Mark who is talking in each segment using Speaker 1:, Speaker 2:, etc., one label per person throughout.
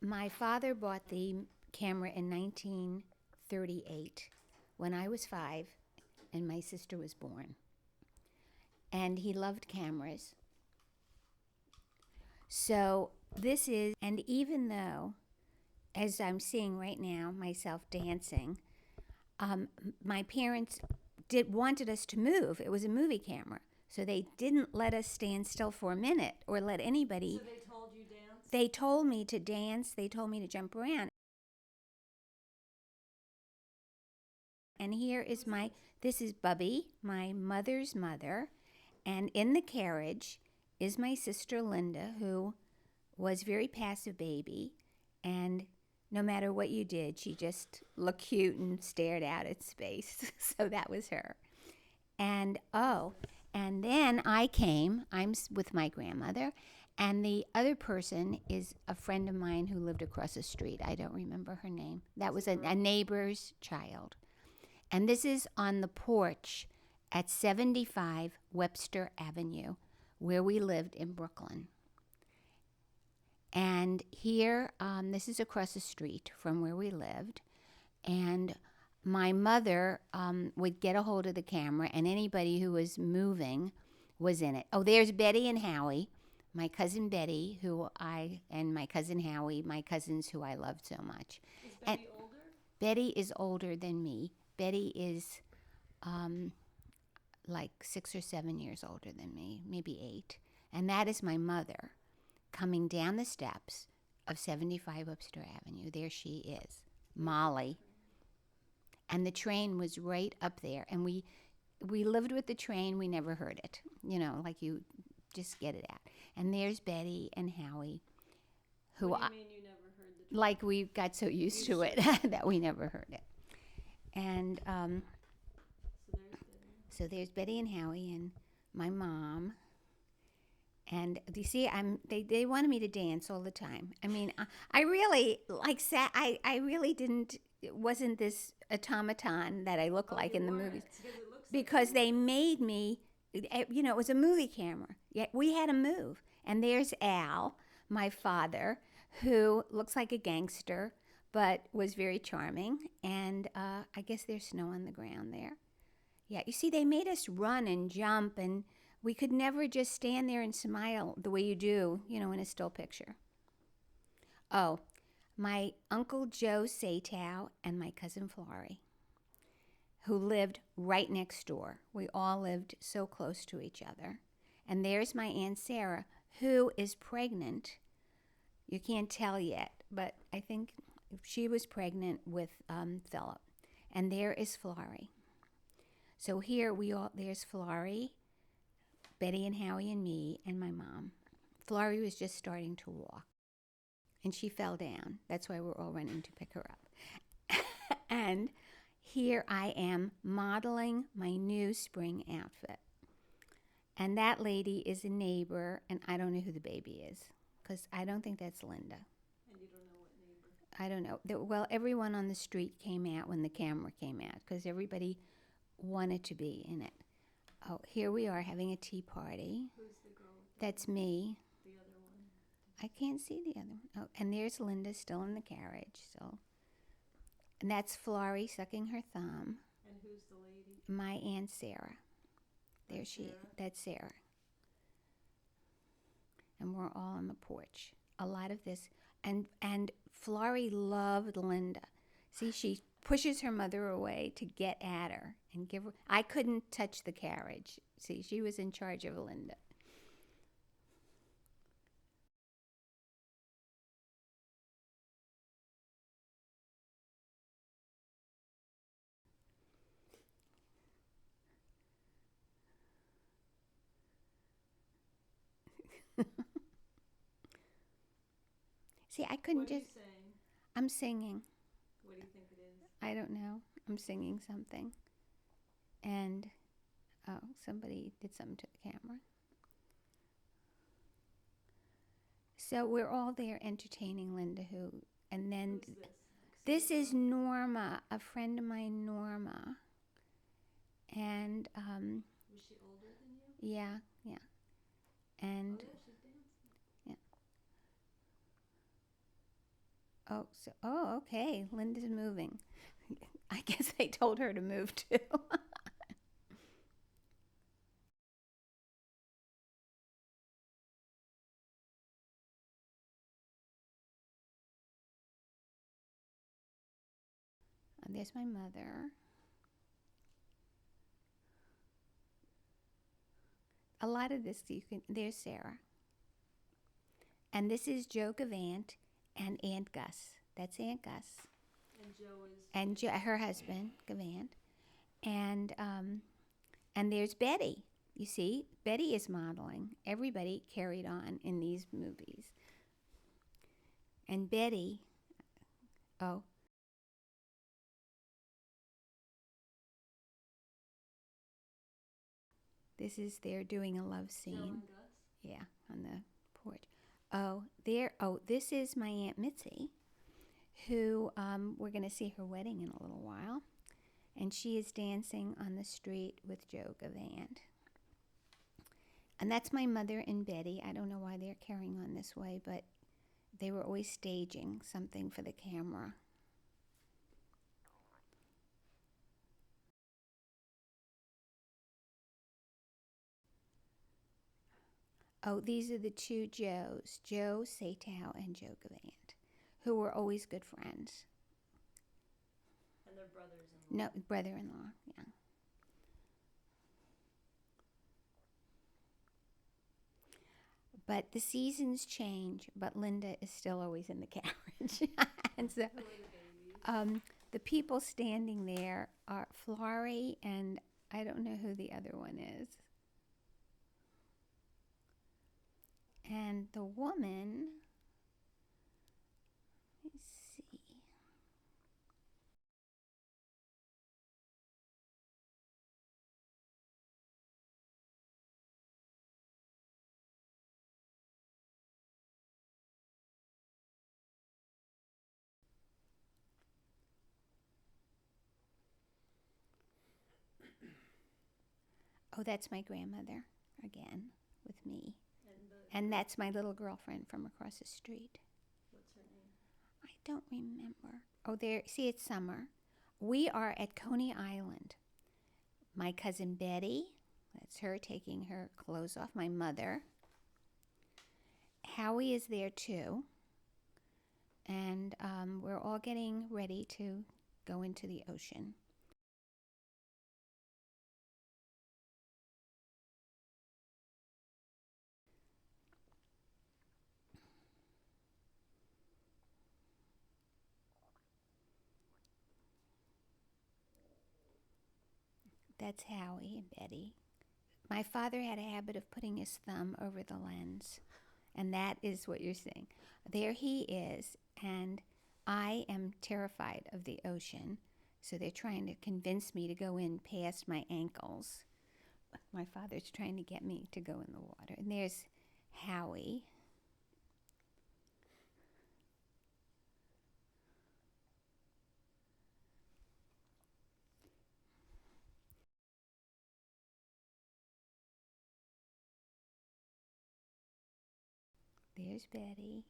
Speaker 1: My father bought the camera in 1938 when I was 5 and my sister was born. And he loved cameras. So this is, and even though, as I'm seeing right now, myself dancing, my parents wanted us to move. It was a movie camera. So they didn't let us stand still for a minute or let anybody.
Speaker 2: So they told you dance?
Speaker 1: They told me to dance. They told me to jump around. And here is this is Bubby, my mother's mother. And in the carriage is my sister Linda, who was very passive baby. And no matter what you did, she just looked cute and stared out at space. So that was her. And and then I'm with my grandmother. And the other person is a friend of mine who lived across the street. I don't remember her name. That was a neighbor's child. And this is on the porch at 75 Webster Avenue, where we lived in Brooklyn. And here, this is across the street from where we lived. And my mother would get a hold of the camera, and anybody who was moving was in it. Oh, there's Betty and Howie, my cousin Betty, and my cousin Howie, my cousins who I loved so much.
Speaker 2: Is Betty older?
Speaker 1: Betty is older than me. Betty is like 6 or 7 years older than me, maybe 8. And that is my mother coming down the steps of 75 Webster Avenue. There she is, Molly. And the train was right up there. And we lived with the train. We never heard it. You know, like you just get it out. And there's Betty and Howie.
Speaker 2: What do you mean you never heard the train?
Speaker 1: Like we got so used to it that we never heard it. And so there's Betty and Howie and my mom. And you see, they wanted me to dance all the time. I mean, I really I really didn't. It wasn't this automaton that I look like in the movies, because they made me. You know, it was a movie camera. Yet we had to move. And there's Al, my father, who looks like a gangster, but was very charming. And I guess there's snow on the ground there. Yeah, you see, they made us run and jump, and we could never just stand there and smile the way you do, you know, in a still picture. Oh, my Uncle Joe Satow and my cousin Florrie, who lived right next door. We all lived so close to each other. And there's my Aunt Sarah, who is pregnant. You can't tell yet, but I think she was pregnant with Philip. And there is Florrie. So here there's Florrie, Betty and Howie and me, and my mom. Florrie was just starting to walk, and she fell down. That's why we're all running to pick her up. And here I am modeling my new spring outfit. And that lady is a neighbor, and I don't know who the baby is, because I don't think that's Linda.
Speaker 2: And you don't know what neighbor?
Speaker 1: I don't know. Well, everyone on the street came out when the camera came out, because everybody wanted to be in it. Oh, here we are having a tea party.
Speaker 2: Who's the girl?
Speaker 1: That's me.
Speaker 2: The other one?
Speaker 1: I can't see the other one. Oh, and there's Linda still in the carriage. So, and that's Florrie sucking her thumb.
Speaker 2: And who's the lady?
Speaker 1: My Aunt Sarah. There she is.
Speaker 2: Sarah?
Speaker 1: That's Sarah. And we're all on the porch. A lot of this. And Florrie loved Linda. See, she pushes her mother away to get at her and give her. I couldn't touch the carriage. See, she was in charge of Linda. See, I couldn't
Speaker 2: What are
Speaker 1: just.
Speaker 2: you saying?
Speaker 1: I'm singing.
Speaker 2: What do you think it is?
Speaker 1: I don't know. I'm singing something. And, oh, somebody did something to the camera. So we're all there entertaining Linda, and then
Speaker 2: Who's this?
Speaker 1: this is Norma, a friend of mine, Norma. And,
Speaker 2: Was she older than you?
Speaker 1: yeah. And,
Speaker 2: Oh, yeah, she's dancing.
Speaker 1: yeah. Oh, okay. Linda's moving. I guess they told her to move too. There's my mother. A lot of this you can. There's Sarah, and this is Joe Gavant and Aunt Gus. That's Aunt Gus
Speaker 2: And Joe is.
Speaker 1: and her husband Gavant, and there's Betty. You see, Betty is modeling. Everybody carried on in these movies, and Betty. Oh, this is they're doing a love
Speaker 2: Joe
Speaker 1: scene.
Speaker 2: and Gus.
Speaker 1: Yeah, on the porch. Oh, there. Oh, this is my Aunt Mitzi, who we're going to see her wedding in a little while, and she is dancing on the street with Joe Gavant. And that's my mother and Betty. I don't know why they're carrying on this way, but they were always staging something for the camera. Oh, these are the two Joes, Joe Satow and Joe Gavant, who were always good friends.
Speaker 2: And their brothers-in-law.
Speaker 1: No, brother-in-law, yeah. But the seasons change, but Linda is still always in the carriage. And so the people standing there are Florrie and I don't know who the other one is. And the woman, let's see. Oh, that's my grandmother again with me. And that's my little girlfriend from across the street.
Speaker 2: What's her name?
Speaker 1: I don't remember. Oh, there. See, it's summer. We are at Coney Island. My cousin Betty, that's her taking her clothes off. My mother. Howie is there too. And we're all getting ready to go into the ocean. That's Howie and Betty. My father had a habit of putting his thumb over the lens, and that is what you're seeing. There he is, and I am terrified of the ocean, so they're trying to convince me to go in past my ankles. My father's trying to get me to go in the water. And there's Howie. There's Betty.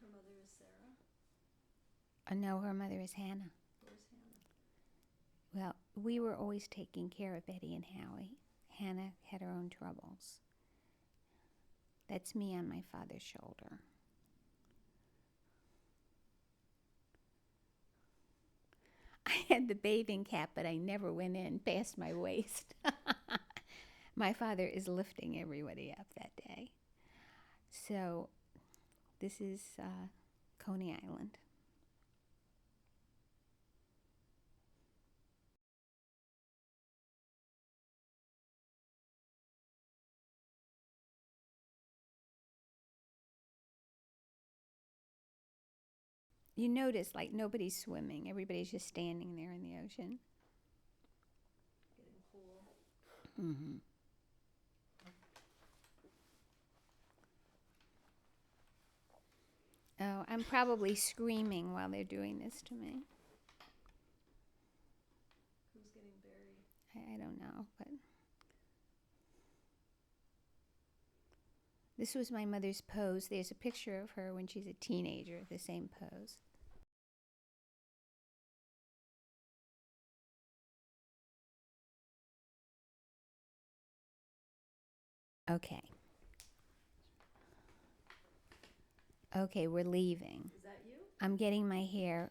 Speaker 2: Her mother is Sarah.
Speaker 1: No, her mother is Hannah.
Speaker 2: Where's Hannah?
Speaker 1: Well, we were always taking care of Betty and Howie. Hannah had her own troubles. That's me on my father's shoulder. I had the bathing cap, but I never went in past my waist. My father is lifting everybody up that day. So this is Coney Island. You notice, like, nobody's swimming. Everybody's just standing there in the ocean.
Speaker 2: Getting cool.
Speaker 1: Mm-hmm. Oh, I'm probably screaming while they're doing this to me.
Speaker 2: Who's getting buried?
Speaker 1: I don't know, but This was my mother's pose. There's a picture of her when she's a teenager, the same pose. Okay. Okay, we're leaving.
Speaker 2: Is that you?
Speaker 1: I'm getting my hair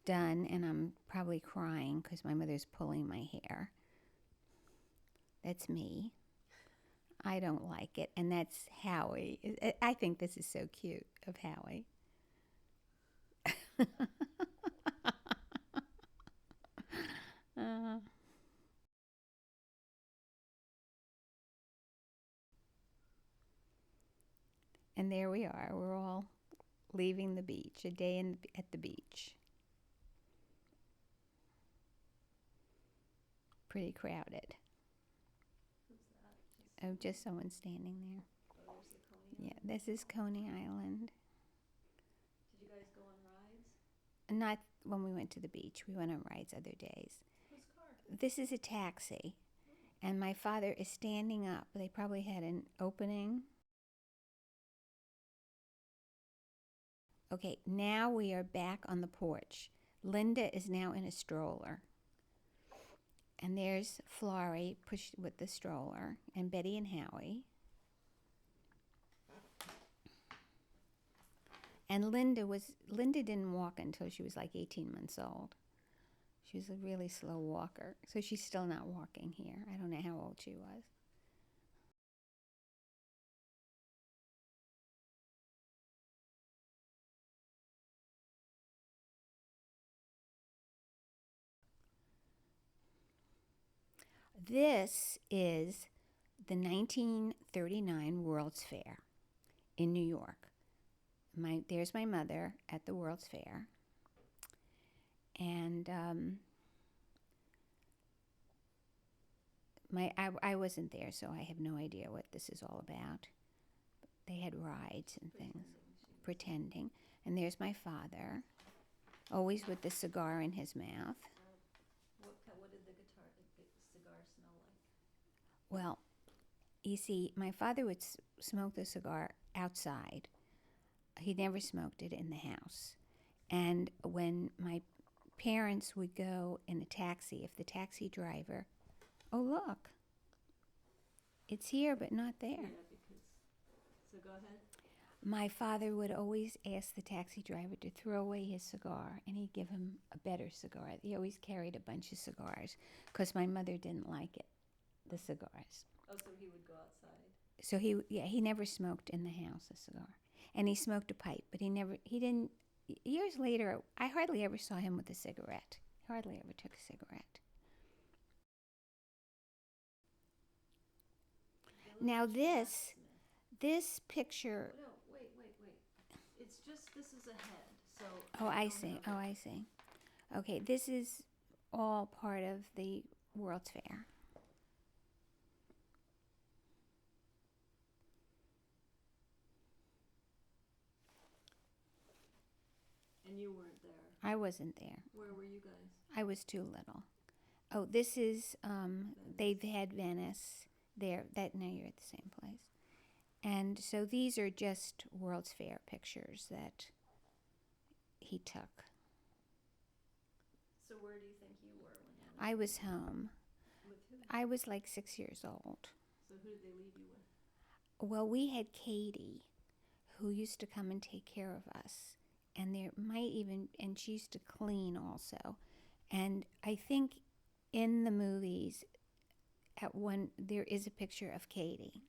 Speaker 1: done, and I'm probably crying because my mother's pulling my hair. That's me. I don't like it. And that's Howie. I think this is so cute of Howie. Uh, and there we are. We're all leaving the beach, a day at the beach. Pretty crowded.
Speaker 2: Who's that?
Speaker 1: Oh, just someone standing there.
Speaker 2: Oh, there's the Coney
Speaker 1: Yeah,
Speaker 2: Island.
Speaker 1: this is Coney Island.
Speaker 2: Did you guys go on rides?
Speaker 1: Not when we went to the beach. We went on rides other days.
Speaker 2: Whose car?
Speaker 1: This is a taxi, and my father is standing up. They probably had an opening. Okay, now we are back on the porch. Linda is now in a stroller. And there's Florrie pushed with the stroller, and Betty and Howie. And Linda didn't walk until she was like 18 months old. She was a really slow walker, so she's still not walking here. I don't know how old she was. This is the 1939 World's Fair in New York. There's my mother at the World's Fair. And I wasn't there, so I have no idea what this is all about. They had rides and things. Pretending. And there's my father, always with the cigar in his mouth.
Speaker 2: What did the cigar smell like?
Speaker 1: Well, you see, my father would smoke the cigar outside. He never smoked it in the house. And when my parents would go in a taxi, if the taxi driver, oh, look, it's here but not there.
Speaker 2: Yeah, so go ahead.
Speaker 1: My father would always ask the taxi driver to throw away his cigar, and he'd give him a better cigar. He always carried a bunch of cigars because my mother didn't like it, the cigars.
Speaker 2: Oh, so he would go outside.
Speaker 1: So he never smoked in the house a cigar, and he smoked a pipe, but he didn't. Years later, I hardly ever saw him with a cigarette. Hardly ever took a cigarette. Now this picture.
Speaker 2: No, wait. It's just, this is a head, so.
Speaker 1: Oh, I see. Oh, I see. Okay, this is all part of the World's Fair.
Speaker 2: And you weren't there.
Speaker 1: I wasn't there.
Speaker 2: Where were you guys?
Speaker 1: I was too little. Oh, this is they've had Venice there. Now you're at the same place. And so these are just World's Fair pictures that he took.
Speaker 2: So where do you think you were when you
Speaker 1: I was home.
Speaker 2: With who?
Speaker 1: I was like 6 years old.
Speaker 2: So who did they leave you with?
Speaker 1: Well, we had Katie, who used to come and take care of us. And and she used to clean also. And I think in the movies, there is a picture of Katie.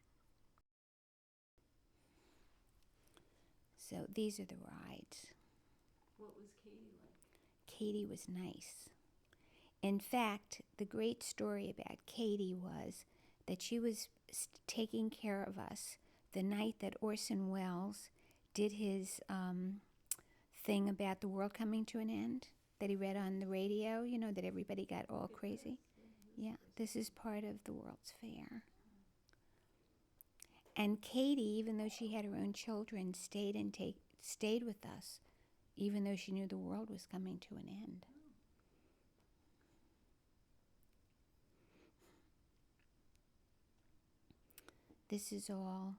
Speaker 1: So these are the rides.
Speaker 2: What was Katie like?
Speaker 1: Katie was nice. In fact, the great story about Katie was that she was taking care of us the night that Orson Welles did his thing about the world coming to an end that he read on the radio, that everybody got all crazy. Yeah, this is part of the World's Fair. And Katie, even though she had her own children, stayed with us, even though she knew the world was coming to an end. This is all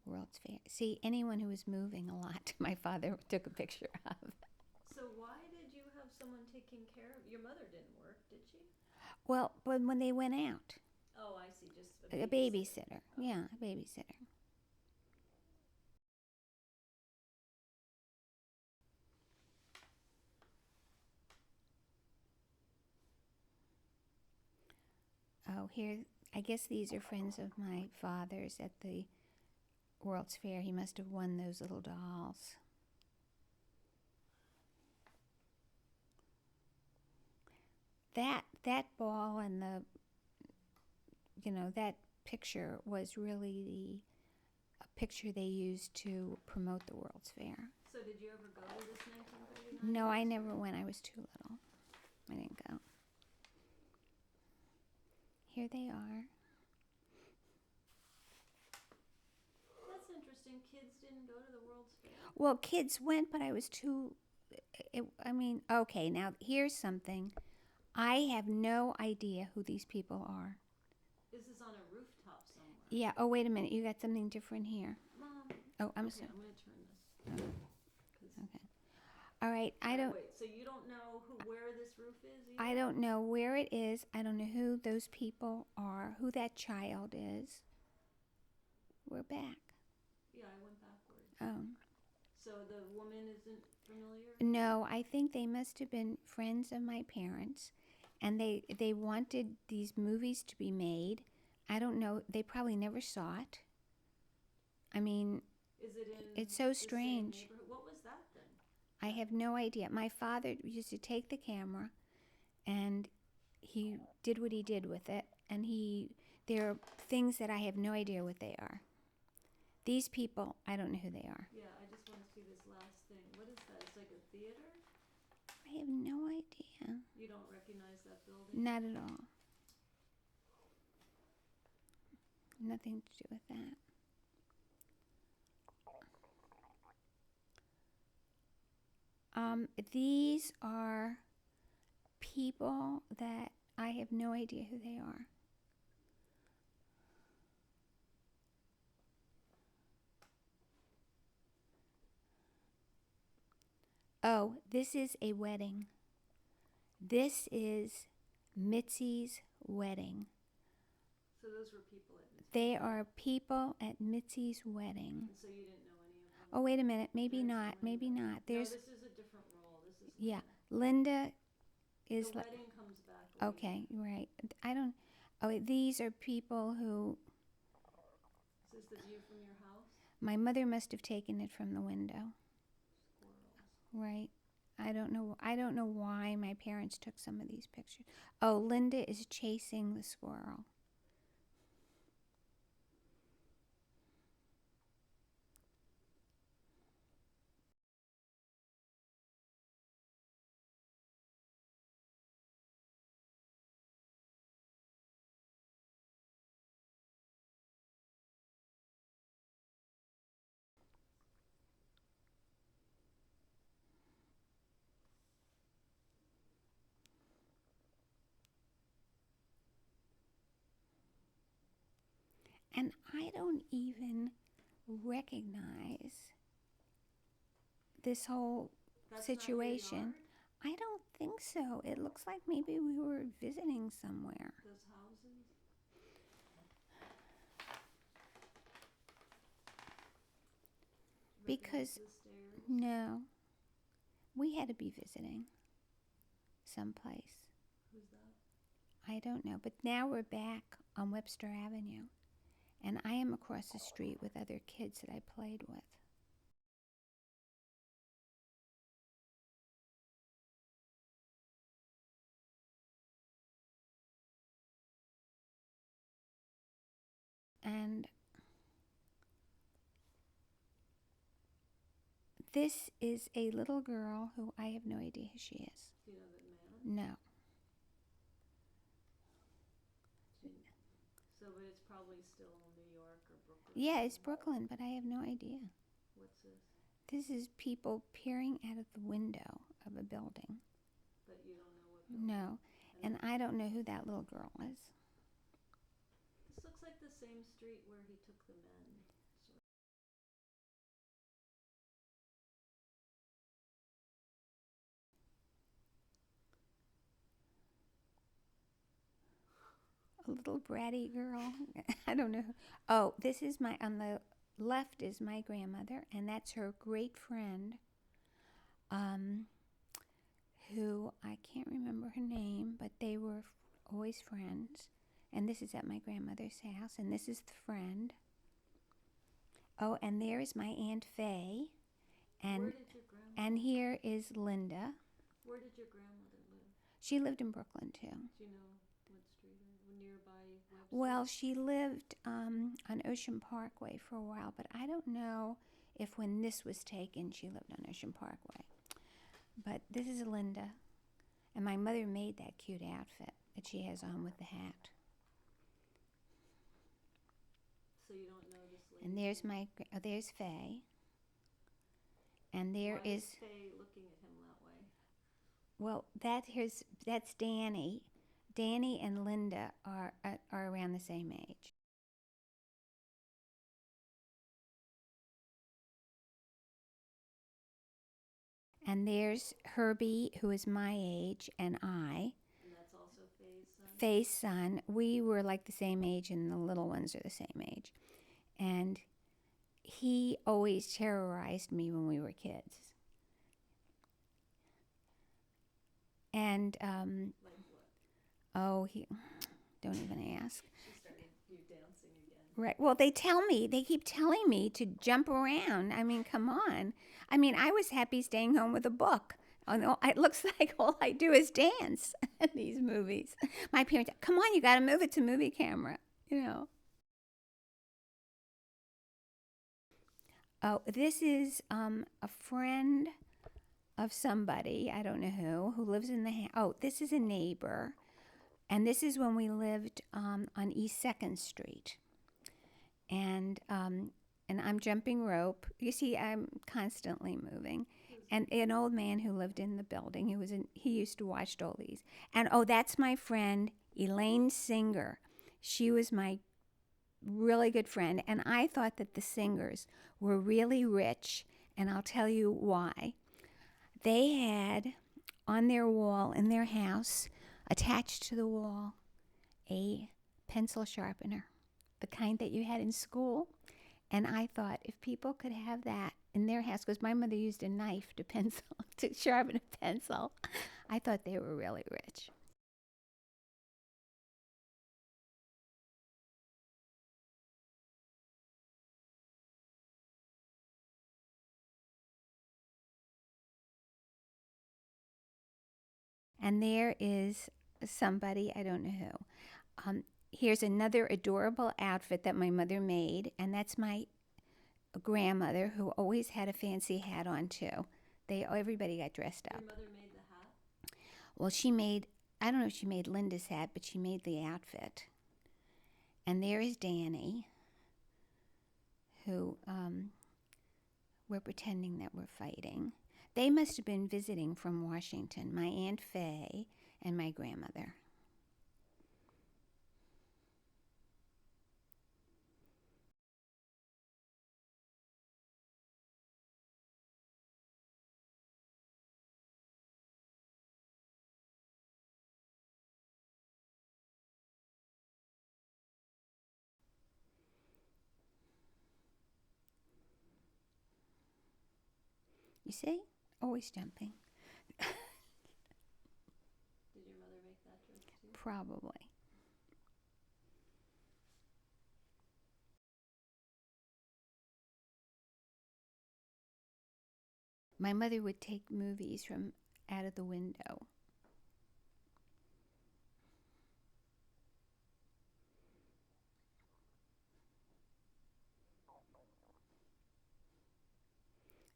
Speaker 1: World's Fair. See, anyone who was moving a lot, my father took a picture of.
Speaker 2: So why did you have someone taking care of your mother? Didn't work, did she?
Speaker 1: Well, but when they went out,
Speaker 2: Oh, I see. Just
Speaker 1: a
Speaker 2: a
Speaker 1: babysitter.
Speaker 2: Oh.
Speaker 1: Yeah, a babysitter. Oh, here, I guess these are friends of my father's at the World's Fair. He must have won those little dolls. That ball and that picture was really a picture they used to promote the World's Fair.
Speaker 2: So did you ever go to this 1939?
Speaker 1: No, I never went. I was too little. I didn't go. Here they are.
Speaker 2: That's interesting. Kids didn't go to the World's Fair.
Speaker 1: Well, kids went, but I was too. Okay, now here's something. I have no idea who these people are.
Speaker 2: This is on a rooftop somewhere.
Speaker 1: Yeah. Oh, wait a minute. You got something different here.
Speaker 2: Mom.
Speaker 1: Oh, I'm
Speaker 2: Okay,
Speaker 1: sorry.
Speaker 2: I'm going to turn this.
Speaker 1: Okay. All right. I don't.
Speaker 2: Wait, so you don't know where this roof is either?
Speaker 1: I don't know where it is. I don't know who those people are. Who that child is. We're back.
Speaker 2: Yeah, I went backwards.
Speaker 1: Oh.
Speaker 2: So the woman isn't familiar?
Speaker 1: No, I think they must have been friends of my parents, and they wanted these movies to be made. I don't know. They probably never saw it. I mean,
Speaker 2: Is it in
Speaker 1: it's so
Speaker 2: the
Speaker 1: strange.
Speaker 2: same neighborhood? What was that then?
Speaker 1: I have no idea. My father used to take the camera, and he did what he did with it. And there are things that I have no idea what they are. These people, I don't know who they are.
Speaker 2: Yeah, I just want to see this last thing. What is that? It's like a theater?
Speaker 1: I have no idea.
Speaker 2: You don't recognize that building?
Speaker 1: Not at all. Nothing to do with that. These are people that I have no idea who they are. Oh, this is a wedding. This is Mitzi's wedding.
Speaker 2: So those were people at Mitzi's.
Speaker 1: They are people at Mitzi's wedding.
Speaker 2: And so you didn't know any of them?
Speaker 1: Oh, wait a minute. Maybe
Speaker 2: There's
Speaker 1: not. Maybe
Speaker 2: Linda.
Speaker 1: not. There's
Speaker 2: No, this is a different role. This is
Speaker 1: yeah.
Speaker 2: Linda.
Speaker 1: Linda is
Speaker 2: The
Speaker 1: like
Speaker 2: wedding comes back later.
Speaker 1: okay, right. I don't. Oh, these are people who
Speaker 2: Is this the view from your house?
Speaker 1: my mother must have taken it from the window.
Speaker 2: Squirrels.
Speaker 1: Right. I don't know why my parents took some of these pictures. Oh, Linda is chasing the squirrel. And I don't even recognize this whole
Speaker 2: That's
Speaker 1: situation.
Speaker 2: Not your yard?
Speaker 1: I don't think so. It looks like maybe we were visiting somewhere.
Speaker 2: Those houses?
Speaker 1: Because
Speaker 2: The stairs?
Speaker 1: no, we had to be visiting someplace.
Speaker 2: Who's that?
Speaker 1: I don't know. But now we're back on Webster Avenue, and I am across the street with other kids that I played with. And this is a little girl who I have no idea who she is.
Speaker 2: Do you know the man?
Speaker 1: No.
Speaker 2: So, but it's probably still New York or Brooklyn.
Speaker 1: Yeah, it's Brooklyn, but I have no idea.
Speaker 2: What's this?
Speaker 1: This is people peering out of the window of a building.
Speaker 2: But you don't know what building?
Speaker 1: No. And I don't know who that little girl is.
Speaker 2: This looks like the same street where he took the men.
Speaker 1: a little bratty girl. I don't know. Oh, this is my, on the left is my grandmother, and that's her great friend, um, who I can't remember her name, but they were always friends. And this is at my grandmother's house, and this is the friend. Oh, and there is my Aunt Faye,
Speaker 2: Where
Speaker 1: and
Speaker 2: did your grandmother?
Speaker 1: and here is Linda.
Speaker 2: Where did your grandmother live?
Speaker 1: She lived in Brooklyn too.
Speaker 2: Do you know what street or nearby Webster?
Speaker 1: Well, she lived on Ocean Parkway for a while, but I don't know if when this was taken she lived on Ocean Parkway. But this is Linda, and my mother made that cute outfit that she has on with the hat.
Speaker 2: So you don't know this lady?
Speaker 1: And there's there's Faye. And there
Speaker 2: Why
Speaker 1: is
Speaker 2: Faye looking at him that way?
Speaker 1: well, that's Danny. Danny and Linda are around the same age. And there's Herbie, who is my age, and I.
Speaker 2: And that's also Faye's son?
Speaker 1: Faye's son. We were like the same age, and the little ones are the same age. And he always terrorized me when we were kids. And,
Speaker 2: Like what?
Speaker 1: oh, don't even ask.
Speaker 2: She started you dancing again.
Speaker 1: Right. Well, they keep telling me to jump around. I mean, come on. I mean, I was happy staying home with a book. Oh, no, it looks like all I do is dance in these movies. My parents, come on, you got to move it to movie camera, you know. Oh, this is a friend of somebody, I don't know who lives in the house. Oh, this is a neighbor. And this is when we lived on East 2nd Street. And I'm jumping rope. You see, I'm constantly moving. And an old man who lived in the building, he used to watch all these. And oh, that's my friend Elaine Singer. She was my really good friend, and I thought that the Singers were really rich, and I'll tell you why. They had on their wall in their house, attached to the wall, a pencil sharpener, the kind that you had in school. And I thought if people could have that in their house, because my mother used a knife to sharpen a pencil, I thought they were really rich. And there is somebody, I don't know who. Here's another adorable outfit that my mother made, and that's my grandmother, who always had a fancy hat on too. Everybody got dressed up.
Speaker 2: Your mother made the hat?
Speaker 1: Well, I don't know if she made Linda's hat, but she made the outfit. And there is Danny, who we're pretending that we're fighting. They must have been visiting from Washington, my Aunt Faye and my grandmother. You see? Always jumping.
Speaker 2: Did your mother make that dress too?
Speaker 1: Probably. My mother would take movies from out of the window.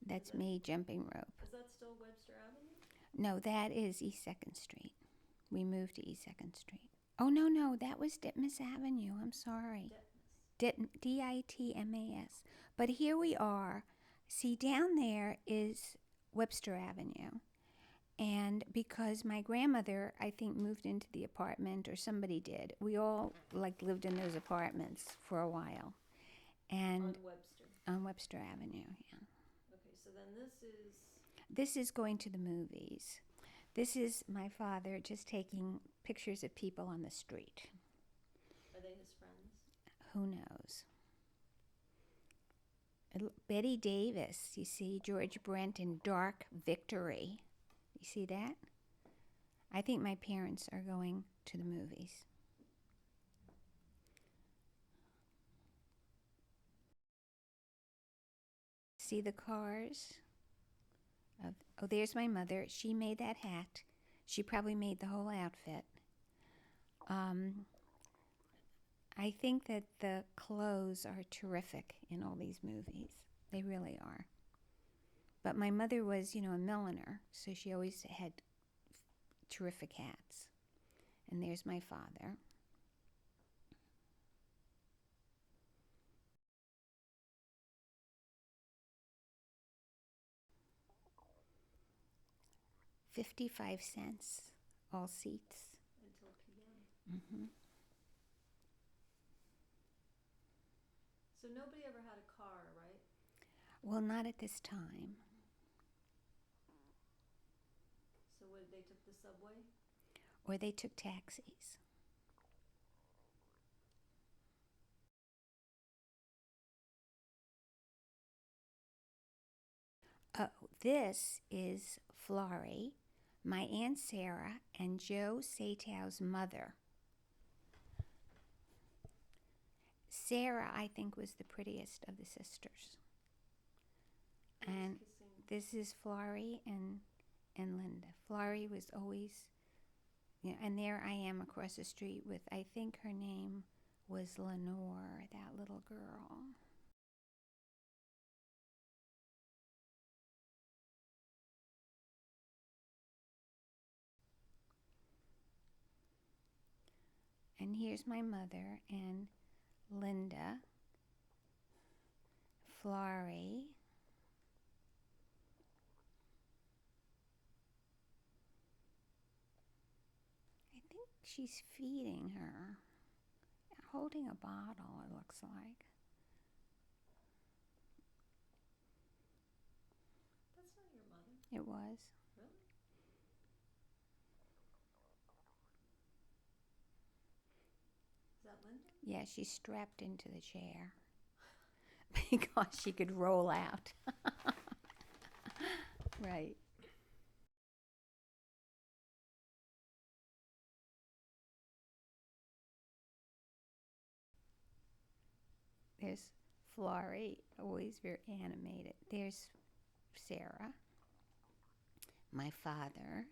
Speaker 1: That's me jumping rope.
Speaker 2: Is that still Webster Avenue?
Speaker 1: No, that is East 2nd Street. We moved to East 2nd Street. Oh, no, that was Ditmas Avenue. I'm sorry. Ditmas. But here we are. See, down there is Webster Avenue. And because my grandmother, I think, moved into the apartment, or somebody did, we all lived in those apartments for a while. And
Speaker 2: On Webster.
Speaker 1: on Webster Avenue, yeah.
Speaker 2: Okay, so then
Speaker 1: This is going to the movies. This is my father just taking pictures of people on the street. Who knows? Betty Davis, you see, George Brent in Dark Victory. You see that? I think my parents are going to the movies. See the cars? Oh, there's my mother. She made that hat. She probably made the whole outfit. I think that the clothes are terrific in all these movies. They really are. But my mother was, a milliner, so she always had terrific hats. And there's my father. $0.55, all seats.
Speaker 2: Until p.m. So nobody ever had a car, right?
Speaker 1: Well, not at this time.
Speaker 2: So they took the subway?
Speaker 1: Or they took taxis. Oh, this is Florrie, my Aunt Sarah, and Joe Satow's mother. Sarah, I think, was the prettiest of the sisters. And this is Florrie and Linda. Florrie was always, and there I am across the street with, I think her name was Lenore, that little girl. And here's my mother and Linda, Florrie, I think she's feeding her, holding a bottle, it looks like.
Speaker 2: That's not your mother.
Speaker 1: It was.
Speaker 2: Really? Is that Linda?
Speaker 1: Yeah, she's strapped into the chair because she could roll out. Right. There's Florrie, always very animated. There's Sarah, my father.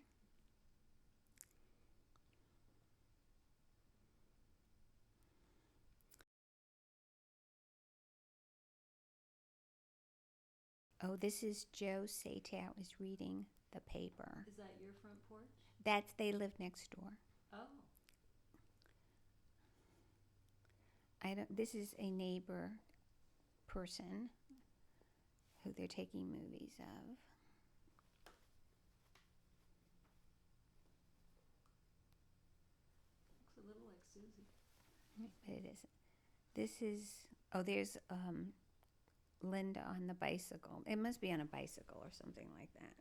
Speaker 1: Oh, this is Joe Satow is reading the paper.
Speaker 2: Is that your front porch?
Speaker 1: They live next door.
Speaker 2: Oh.
Speaker 1: This is a neighbor person who they're taking movies of.
Speaker 2: Looks a little like Susie.
Speaker 1: But it isn't. This is, there's Linda on the bicycle. It must be on a bicycle or something like that.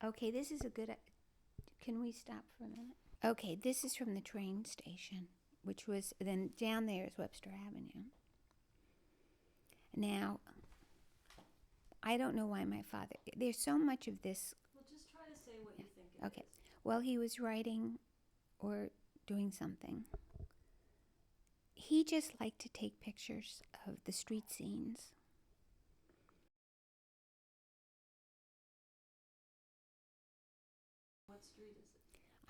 Speaker 1: Okay, this is a good, can we stop for a minute? Okay, this is from the train station, which was, then down there is Webster Avenue. Now, I don't know why my father, there's so much of this.
Speaker 2: Well, just try to say what you think it
Speaker 1: Okay,
Speaker 2: is.
Speaker 1: well, he was writing or doing something. He just liked to take pictures of the street scenes.
Speaker 2: What street is it?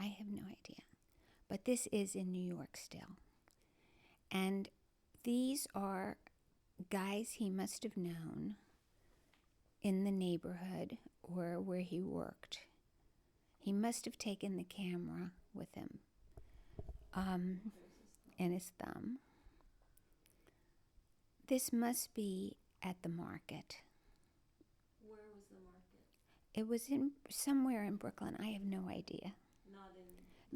Speaker 1: I have no idea. But this is in New York still. And these are guys he must have known in the neighborhood or where he worked. He must have taken the camera with him and his thumb. This must be at the market.
Speaker 2: Where was the market?
Speaker 1: It was in somewhere in Brooklyn. I have no idea.
Speaker 2: Not in...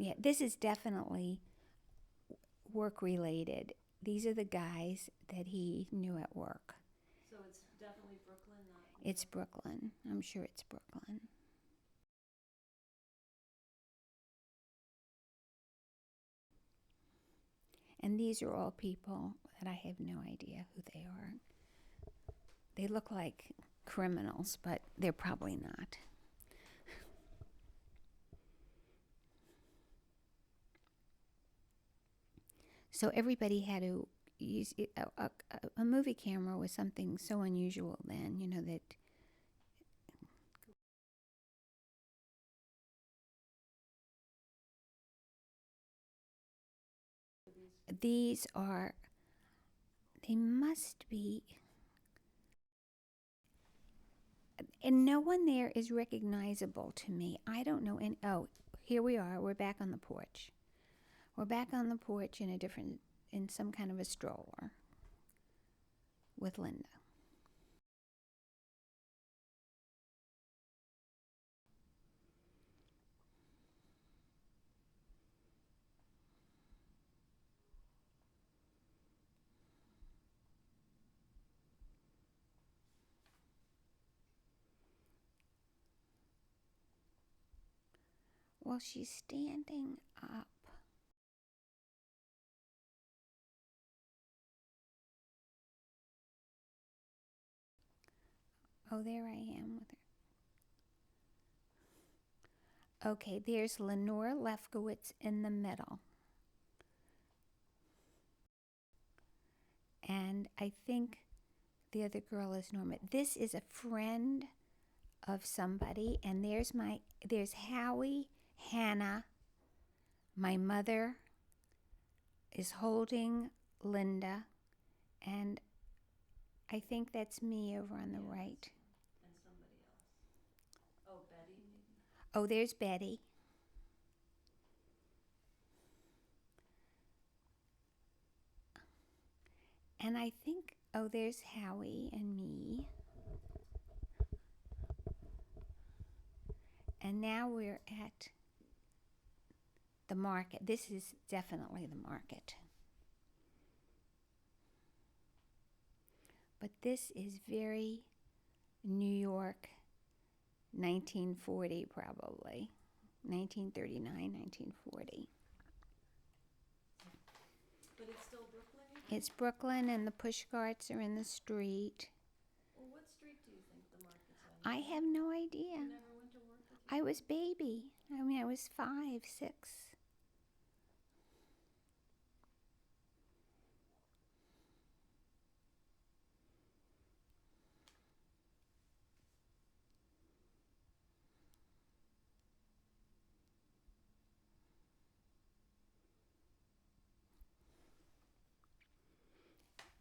Speaker 1: Yeah, this is definitely work related. These are the guys that he knew at work.
Speaker 2: So it's definitely Brooklyn, not...
Speaker 1: It's Brooklyn. I'm sure it's Brooklyn. And these are all people that I have no idea who they are. They look like criminals, but they're probably not. So everybody had to use a movie camera was something so unusual then, that these are, they must be, and no one there is recognizable to me. I don't know. And oh, here we are. We're back on the porch. We're back on the porch in some kind of a stroller with Linda. Well, she's standing up. Oh, there I am with her. Okay, there's Lenore Lefkowitz in the middle. And I think the other girl is Norma. This is a friend of somebody. And there's Howie, Hannah. My mother is holding Linda. And I think that's me over on the right.
Speaker 2: And somebody else. Oh, Betty, maybe?
Speaker 1: Oh, there's Betty. And I think, oh, there's Howie and me. And now we're at the market. This is definitely the market. But this is very New York, 1940 probably. 1939, 1940.
Speaker 2: But it's still Brooklyn, you think?
Speaker 1: It's Brooklyn, and the push carts are in the street.
Speaker 2: Well, what street do you think the market's on?
Speaker 1: I have no idea.
Speaker 2: You never went to work with your
Speaker 1: I was baby. I mean, I was 5, 6.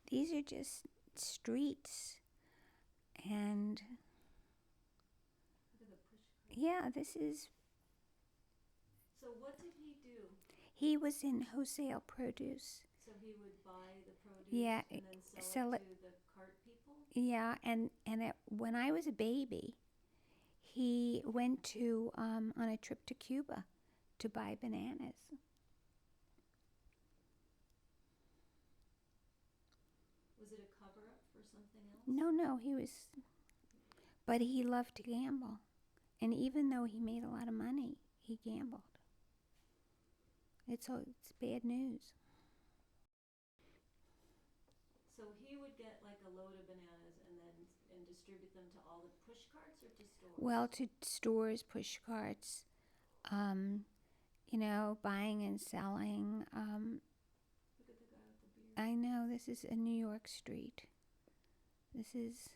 Speaker 1: These are just streets. And
Speaker 2: Look at the push cart.
Speaker 1: yeah, this is,
Speaker 2: So what did he do?
Speaker 1: he was in wholesale produce.
Speaker 2: So he would buy the produce
Speaker 1: Yeah,
Speaker 2: and then sell
Speaker 1: sell
Speaker 2: it
Speaker 1: it.
Speaker 2: to the cart people?
Speaker 1: Yeah, and when I was a baby, he went to on a trip to Cuba to buy bananas.
Speaker 2: Was it a cover-up for something else?
Speaker 1: No, he was, but he loved to gamble, and even though he made a lot of money, he gambled. It's bad news.
Speaker 2: So he would get like a load of bananas and distribute them to all the push carts or to stores?
Speaker 1: Well, to stores, push carts, buying and selling.
Speaker 2: Look at the guy with the beard.
Speaker 1: I know, this is a New York street. This is.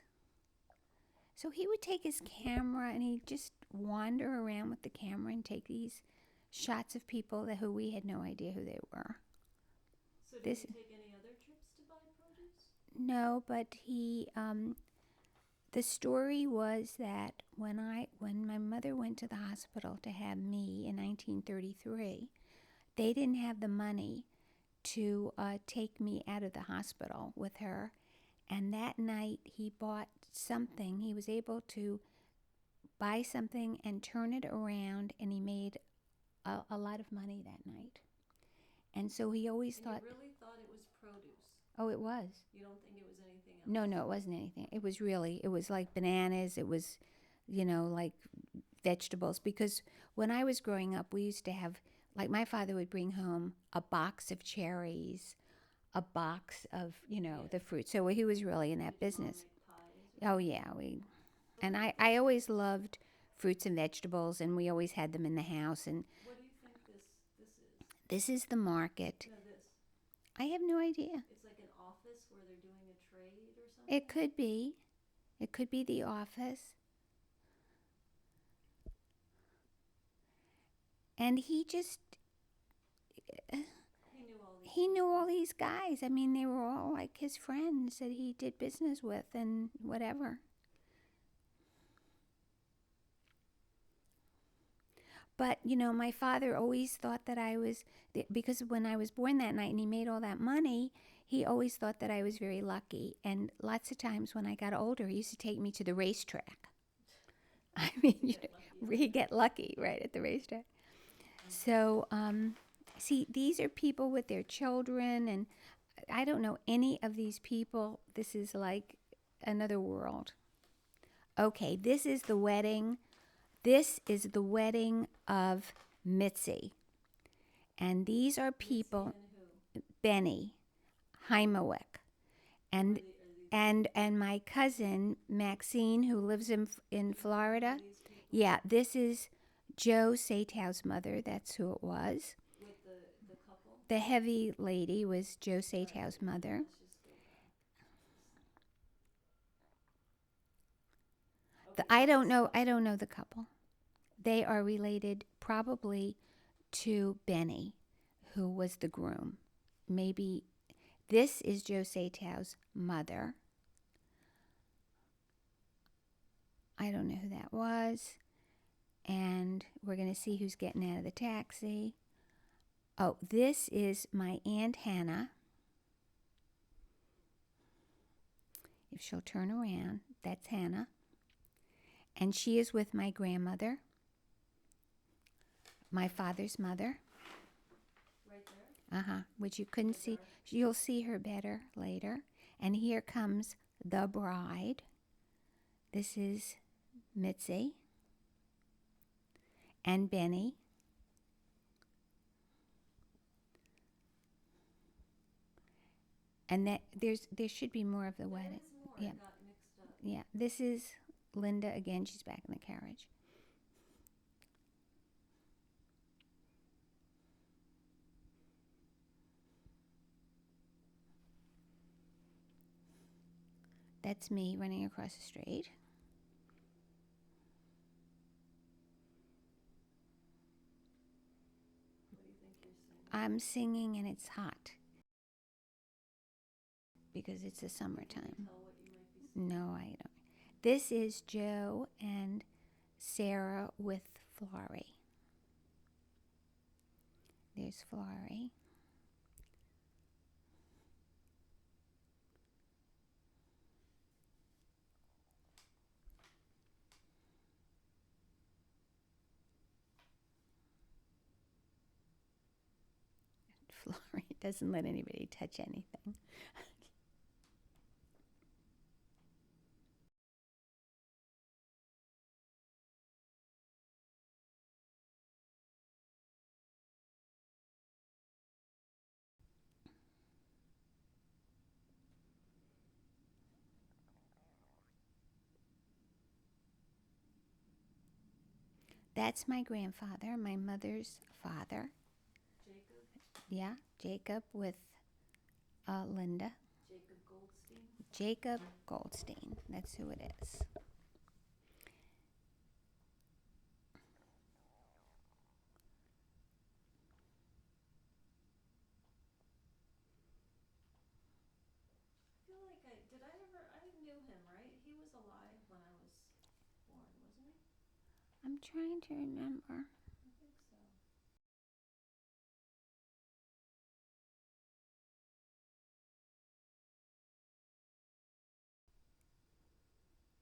Speaker 1: So he would take his camera and he'd just wander around with the camera and take these shots of people who we had no idea who they were.
Speaker 2: So did
Speaker 1: This-
Speaker 2: he take any other trips to buy produce?
Speaker 1: No, but the story was that when my mother went to the hospital to have me in 1933, they didn't have the money to take me out of the hospital with her. And that night he bought something. He was able to buy something and turn it around, and he made a lot of money that night. And so he always
Speaker 2: And
Speaker 1: thought,
Speaker 2: you really thought it was produce?
Speaker 1: oh, it was.
Speaker 2: You don't think it was anything else?
Speaker 1: No, it wasn't anything. It was like bananas. It was, like vegetables. Because when I was growing up, we used to have Like my father would bring home a box of cherries, a box of,
Speaker 2: Yeah.
Speaker 1: the fruit. So he was really in that
Speaker 2: Did your mom
Speaker 1: business.
Speaker 2: make pies? Or,
Speaker 1: Oh yeah,
Speaker 2: what
Speaker 1: and
Speaker 2: do you
Speaker 1: I
Speaker 2: think?
Speaker 1: always loved fruits and vegetables, and we always had them in the house. And
Speaker 2: What do you think this is?
Speaker 1: this is the market.
Speaker 2: No, this.
Speaker 1: I have no idea.
Speaker 2: It's like an office where they're doing a trade or
Speaker 1: It
Speaker 2: something.
Speaker 1: could be. It could be the office. And he just
Speaker 2: He knew all these
Speaker 1: he knew
Speaker 2: people.
Speaker 1: all these guys. I mean, they were all like his friends that he did business with and whatever. But, my father always thought that I was, because when I was born that night and he made all that money, he always thought that I was very lucky. And lots of times when I got older, he used to take me to the racetrack. I mean,
Speaker 2: To get lucky on
Speaker 1: we
Speaker 2: it.
Speaker 1: get lucky right at the racetrack. So, see, these are people with their children, and I don't know any of these people. This is like another world. Okay, this is the wedding. This is the wedding of Mitzi. And these are people,
Speaker 2: Mitzi and who?
Speaker 1: Benny Heimewick,
Speaker 2: Who
Speaker 1: and
Speaker 2: are these?
Speaker 1: and my cousin Maxine, who lives in
Speaker 2: Do you remember
Speaker 1: Florida.
Speaker 2: these people?
Speaker 1: Yeah, this is Joe Satow's mother. That's who it was.
Speaker 2: With the couple?
Speaker 1: The heavy lady was Joe
Speaker 2: All right,
Speaker 1: Satow's mother.
Speaker 2: let's just go back. Okay,
Speaker 1: I
Speaker 2: so
Speaker 1: don't
Speaker 2: this
Speaker 1: know.
Speaker 2: couple.
Speaker 1: I don't know the couple. They are related probably to Benny, who was the groom. Maybe this is Joe Satow's mother. I don't know who that was. And we're going to see who's getting out of the taxi. Oh, this is my Aunt Hannah. If she'll turn around, that's Hannah. And she is with my grandmother, my father's mother.
Speaker 2: Right there?
Speaker 1: Which you couldn't
Speaker 2: The
Speaker 1: see.
Speaker 2: dark.
Speaker 1: You'll see her better later. And here comes the bride. This is Mitzi and Benny. And that there should be more of the
Speaker 2: There
Speaker 1: wedding.
Speaker 2: is more.
Speaker 1: Yeah,
Speaker 2: It got mixed up.
Speaker 1: yeah. This is Linda again. She's back in the carriage. That's me running across the street.
Speaker 2: What do you think you're saying?
Speaker 1: I'm singing and it's hot because it's the
Speaker 2: Can you
Speaker 1: summertime.
Speaker 2: tell what you might be saying?
Speaker 1: No, I don't. This is Joe and Sarah with Florrie. There's Florrie. Florrie doesn't let anybody touch anything. That's my grandfather, my mother's father.
Speaker 2: Jacob?
Speaker 1: Yeah, Jacob with Linda.
Speaker 2: Jacob Goldstein?
Speaker 1: Jacob Goldstein. That's who it is.
Speaker 2: I feel like I knew him, right? He was alive when I was born, wasn't he?
Speaker 1: I'm trying to remember.
Speaker 2: I think so.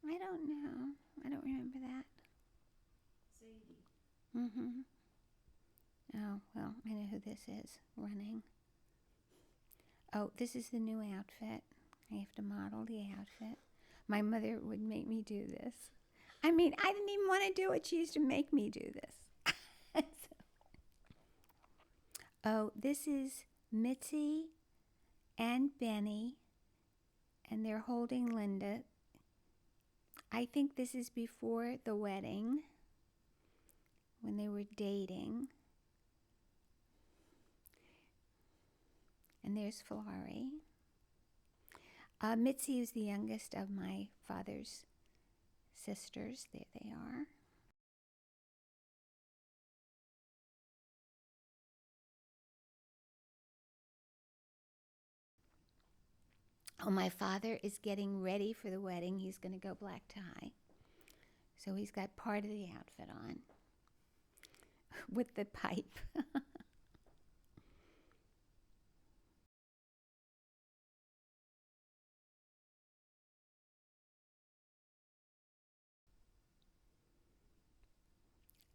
Speaker 1: I don't know. I don't remember that.
Speaker 2: Sadie.
Speaker 1: Mm-hmm. Oh, well, I know who this is running. Oh, this is the new outfit. I have to model the outfit. My mother would make me do this. I mean, I didn't even want to do it. She used to make me do this. Oh, this is Mitzi and Benny, and they're holding Linda. I think this is before the wedding, when they were dating. And there's Florrie. Mitzi is the youngest of my father's sisters. There they are. Oh, my father is getting ready for the wedding. He's going to go black tie. So he's got part of the outfit on with the pipe.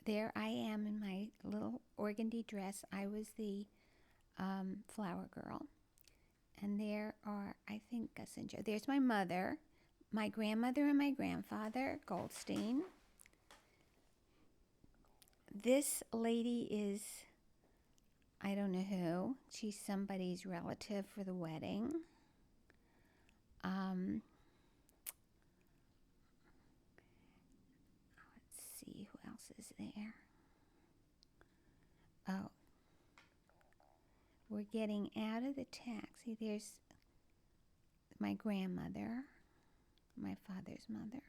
Speaker 1: There I am in my little organdy dress. I was the flower girl. And there are, I think, Gus and Joe. There's my mother, my grandmother, and my grandfather, Goldstein. This lady is, I don't know who. She's somebody's relative for the wedding. Let's see, who else is there? Oh, we're getting out of the taxi. There's my grandmother, my father's mother.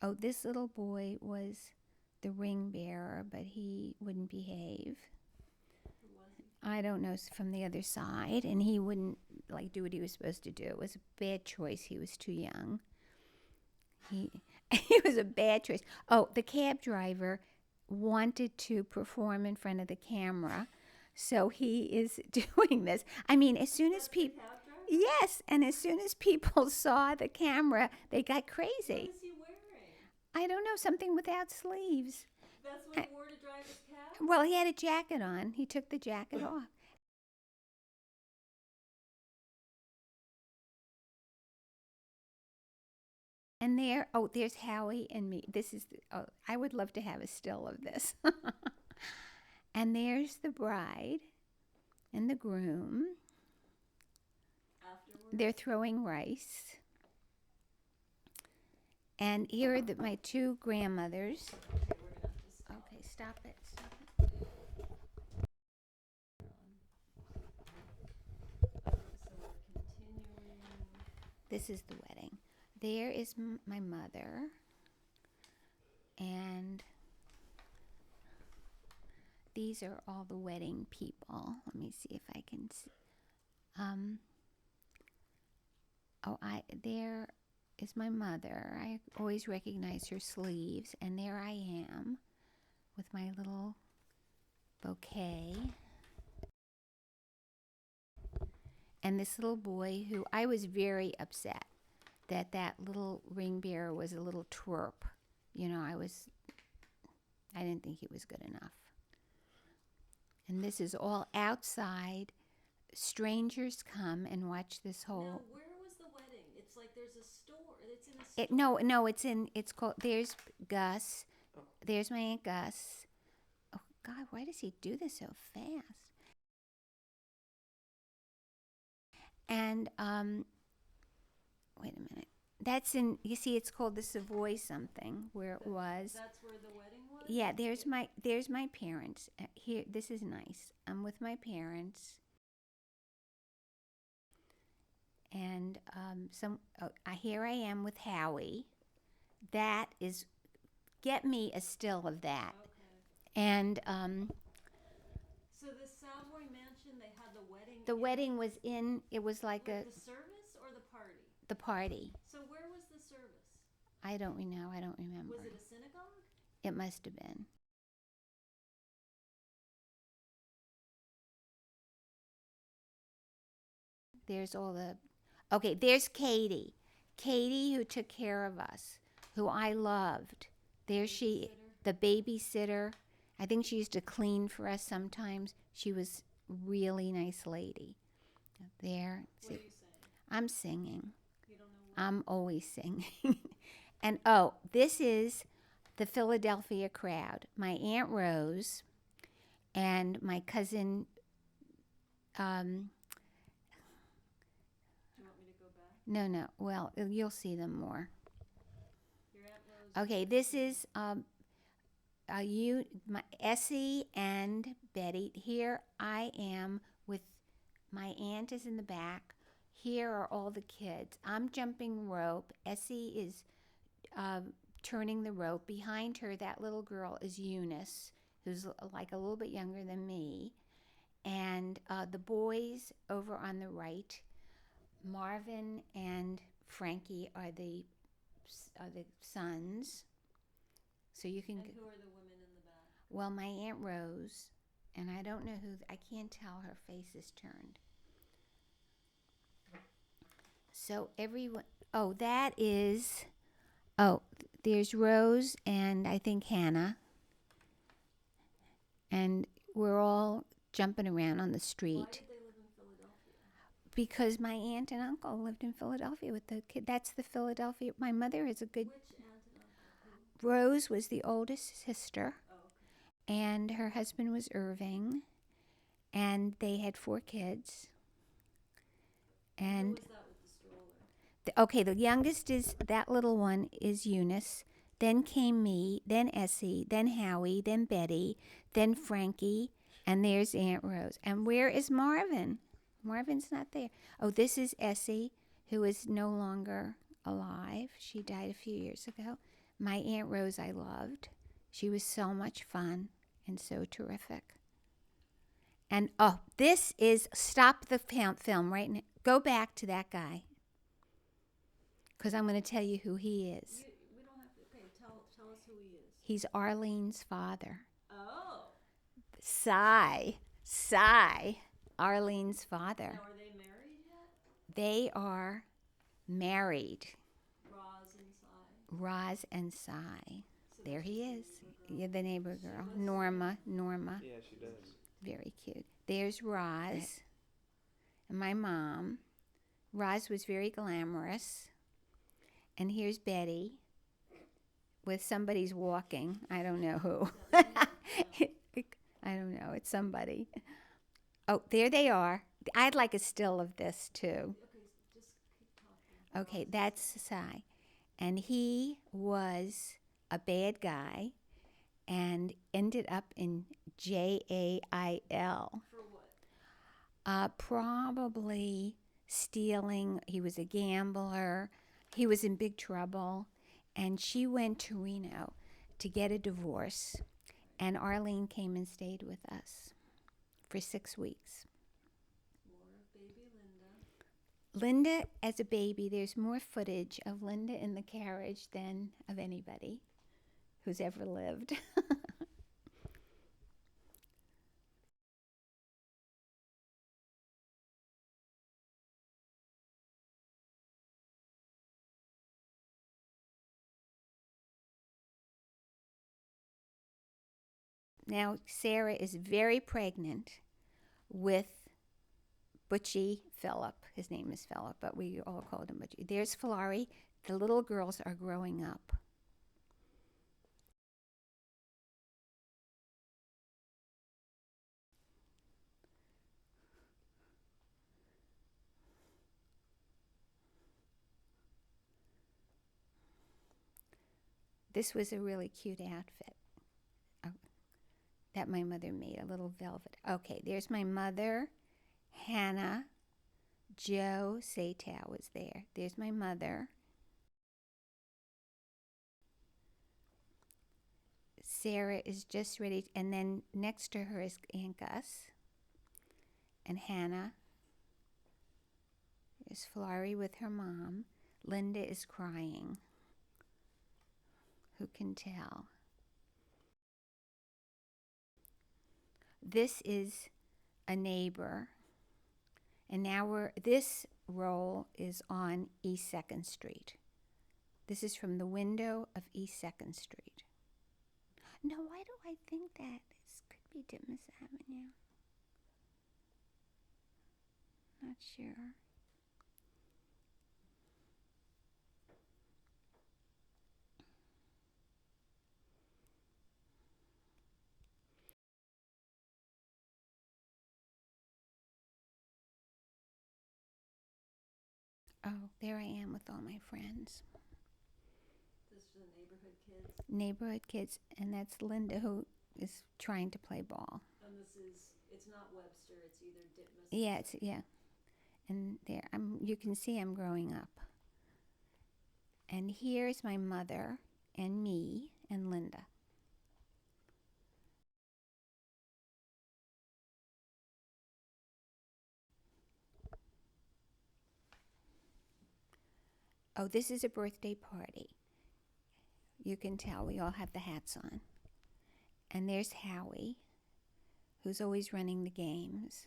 Speaker 1: Oh, this little boy was the ring bearer, but he wouldn't behave.
Speaker 2: Who was he?
Speaker 1: I don't know, from the other side, and he wouldn't like do what he was supposed to do. It was a bad choice. He was too young. He it was a bad choice. Oh, the cab driver wanted to perform in front of the camera, so he is doing this. I mean, as soon as
Speaker 2: That's the
Speaker 1: people
Speaker 2: cab driver?
Speaker 1: yes, and as soon as people saw the camera, they got
Speaker 2: What
Speaker 1: crazy.
Speaker 2: is he wearing?
Speaker 1: I don't know, something without sleeves.
Speaker 2: That's what he wore to drive his cab?
Speaker 1: Well, he had a jacket on. He took the jacket off. And there, oh, there's Howie and me. This is, oh, I would love to have a still of this. And there's the bride and the groom.
Speaker 2: Afterwards?
Speaker 1: They're throwing rice. And here are my two grandmothers.
Speaker 2: Okay, we're gonna have to stop.
Speaker 1: Okay, stop it. Stop it.
Speaker 2: Okay, so we're continuing.
Speaker 1: This is the wedding. There is my mother. And these are all the wedding people. Let me see if I can see. There is my mother. I always recognize her sleeves. And there I am with my little bouquet. And this little boy who I was very upset that little ring bearer was a little twerp. You know, I didn't think he was good enough. And this is all outside. Strangers come and watch this
Speaker 2: Now,
Speaker 1: whole.
Speaker 2: where was the wedding? It's like there's a store. It's in a store.
Speaker 1: No, it's called. There's Gus. There's my Aunt Gus. Oh God, why does he do this so fast? And wait a minute. That's in. You see, it's called the Savoy something where it was.
Speaker 2: That's where the wedding was?
Speaker 1: Yeah, there's my parents. Here, this is nice. I'm with my parents. And here I am with Howie. That is, get me a still of that.
Speaker 2: Okay.
Speaker 1: And
Speaker 2: So the Savoy Mansion, they had the wedding.
Speaker 1: the wedding was in. It was like
Speaker 2: The service or the party?
Speaker 1: the party.
Speaker 2: So where was the service?
Speaker 1: I don't know. I don't remember.
Speaker 2: Was it a synagogue?
Speaker 1: It must have been. There's all the. Okay, there's Katie. Katie, who took care of us, who I loved. There she, the babysitter. I think she used to clean for us sometimes. She was really nice lady. There.
Speaker 2: What are you saying?
Speaker 1: I'm singing.
Speaker 2: You don't know what?
Speaker 1: I'm always singing. And this is the Philadelphia crowd. My Aunt Rose and my cousin.
Speaker 2: Do you want me to go back?
Speaker 1: No. Well, you'll see them more.
Speaker 2: Your Aunt Rose.
Speaker 1: Okay, this is Essie and Betty. Here I am with my aunt is in the back. Here are all the kids. I'm jumping rope. Essie is turning the rope. Behind her, that little girl is Eunice, who's like a little bit younger than me. And the boys over on the right, Marvin and Frankie are the sons. So you can.
Speaker 2: And who are the women in the back?
Speaker 1: Well, my Aunt Rose, and I don't know who. I can't tell. Her face is turned. So everyone. Oh, that is. Oh, there's Rose and I think Hannah. And we're all jumping around on the street.
Speaker 2: Why did they live in Philadelphia?
Speaker 1: Because my aunt and uncle lived in Philadelphia with the kid. That's the Philadelphia. My mother is a good.
Speaker 2: Which aunt and uncle? Who?
Speaker 1: Rose was the oldest sister,
Speaker 2: Oh, okay.
Speaker 1: and her husband was Irving, and they had 4 kids. And
Speaker 2: who was that with the stroller?
Speaker 1: Okay, the youngest is that little one is Eunice. Then came me, then Essie, then Howie, then Betty, then Frankie, and there's Aunt Rose. And where is Marvin? Marvin's not there. Oh, this is Essie, who is no longer alive. She died a few years ago. My Aunt Rose I loved. She was so much fun and so terrific. And this is, stop the film right now. Go back to that guy. Because I'm going to tell you who he is.
Speaker 2: We don't have to. Okay, tell us who he is.
Speaker 1: He's Arlene's father.
Speaker 2: Oh.
Speaker 1: Cy. Arlene's father.
Speaker 2: Now, are they married yet?
Speaker 1: They are married.
Speaker 2: Roz and Cy. So
Speaker 1: There he is.
Speaker 2: Yeah,
Speaker 1: The neighbor girl. Norma.
Speaker 3: Yeah, she does.
Speaker 1: Very cute. There's Roz and my mom. Roz was very glamorous. And here's Betty with somebody's walking. I don't know who. I don't know. It's somebody. Oh, there they are. I'd like a still of this too.
Speaker 2: Okay, just keep talking.
Speaker 1: Okay, that's Cy. And he was a bad guy and ended up in jail.
Speaker 2: For what?
Speaker 1: Probably stealing. He was a gambler. He was in big trouble. And she went to Reno to get a divorce. And Arlene came and stayed with us for 6 weeks.
Speaker 2: More of baby Linda.
Speaker 1: Linda as a baby, there's more footage of Linda in the carriage than of anybody who's ever lived. Now, Sarah is very pregnant with Butchie Phillip. His name is Phillip, but we all called him Butchie. There's Florrie. The little girls are growing up. This was a really cute outfit that my mother made, a little velvet. Okay, there's my mother, Hannah. Joe Satow was there. There's my mother. Sarah is just ready, and then next to her is Aunt Gus and Hannah. There's Florrie with her mom. Linda is crying. Who can tell? This is a neighbor. And now this roll is on East 2nd Street. This is from the window of East 2nd Street. No, why do I think that? This could be Dimas Avenue. Not sure. Oh, there I am with all my friends.
Speaker 2: This is the neighborhood kids.
Speaker 1: Neighborhood kids, and that's Linda who is trying to play ball.
Speaker 2: And it's not Webster, it's either Ditmas.
Speaker 1: Yeah, yeah. And there, you can see I'm growing up. And here's my mother and me and Linda. Oh, this is a birthday party. You can tell we all have the hats on. And there's Howie, who's always running the games.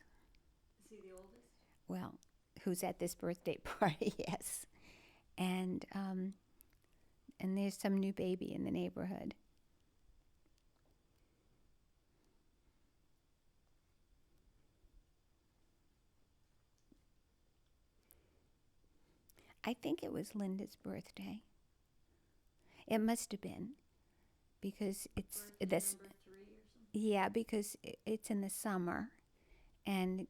Speaker 2: Is he the oldest?
Speaker 1: Well, who's at this birthday party, yes. And there's some new baby in the neighborhood. I think it was Linda's birthday. It must have been, because it's
Speaker 2: Birthday
Speaker 1: this.
Speaker 2: number 3 or something?
Speaker 1: Yeah, because it's in the summer, and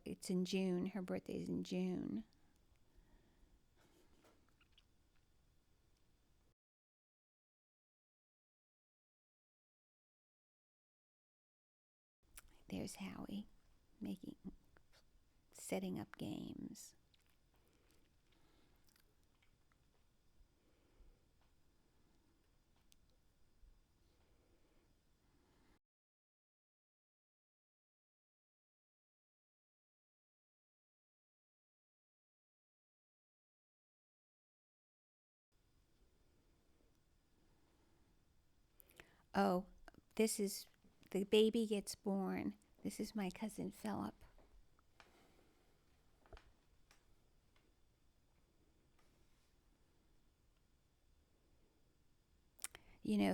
Speaker 1: it's in June. Her birthday's in June. There's Howie, setting up games. Oh, this is the baby gets born. This is my cousin Philip.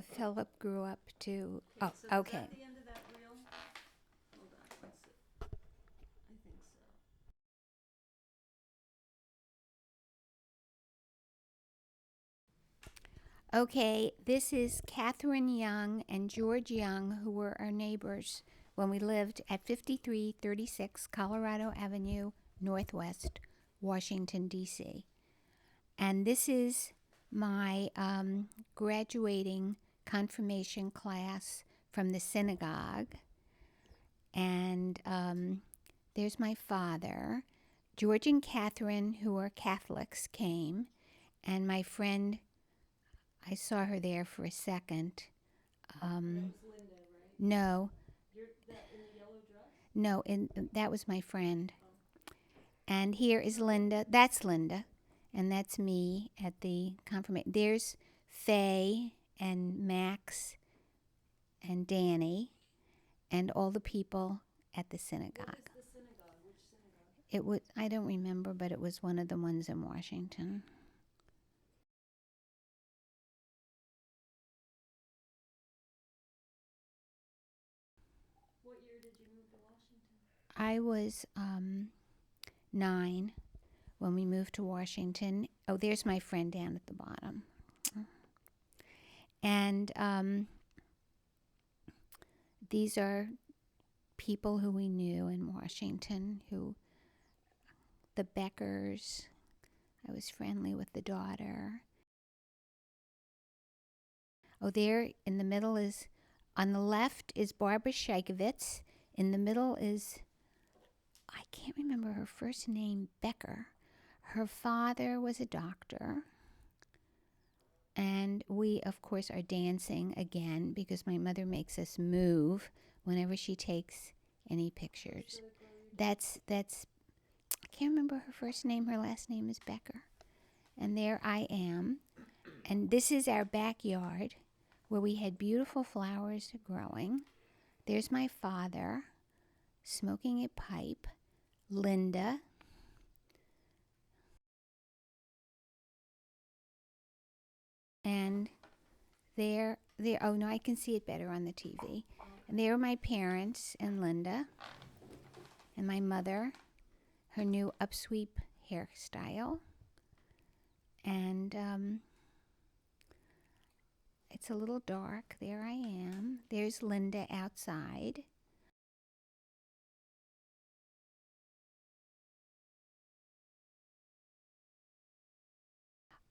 Speaker 1: Philip grew up to. Oh,
Speaker 2: So
Speaker 1: okay.
Speaker 2: is that the end of that reel? Hold on, let's see. I think so.
Speaker 1: Okay, this is Catherine Young and George Young, who were our neighbors when we lived at 5336 Colorado Avenue, Northwest, Washington, D.C. And this is my graduating confirmation class from the synagogue. And there's my father. George and Catherine, who are Catholics, came. And my friend, I saw her there for a second.
Speaker 2: That was Linda, right?
Speaker 1: No,
Speaker 2: You're in the yellow dress?
Speaker 1: no, that was my friend.
Speaker 2: Oh.
Speaker 1: And here is Linda. That's Linda. And that's me at the confirmation. There's Faye and Max and Danny and all the people at the synagogue.
Speaker 2: What is the synagogue? Which synagogue?
Speaker 1: It was, I don't remember, but it was one of the ones in Washington.
Speaker 2: What year did you move to Washington?
Speaker 1: I was 9 when we moved to Washington. Oh, there's my friend down at the bottom. And these are people who we knew in Washington, the Beckers. I was friendly with the daughter. Oh, there in the middle on the left is Barbara Sheikovitz. In the middle is, I can't remember her first name, Becker. Her father was a doctor. And we, of course, are dancing again because my mother makes us move whenever she takes any pictures. That's I can't remember her first name. Her last name is Becker. And there I am. And this is our backyard where we had beautiful flowers growing. There's my father smoking a pipe. Linda. And oh no, I can see it better on the TV. And there are my parents and Linda. And my mother, her new upsweep hairstyle. And it's a little dark. There I am. There's Linda outside.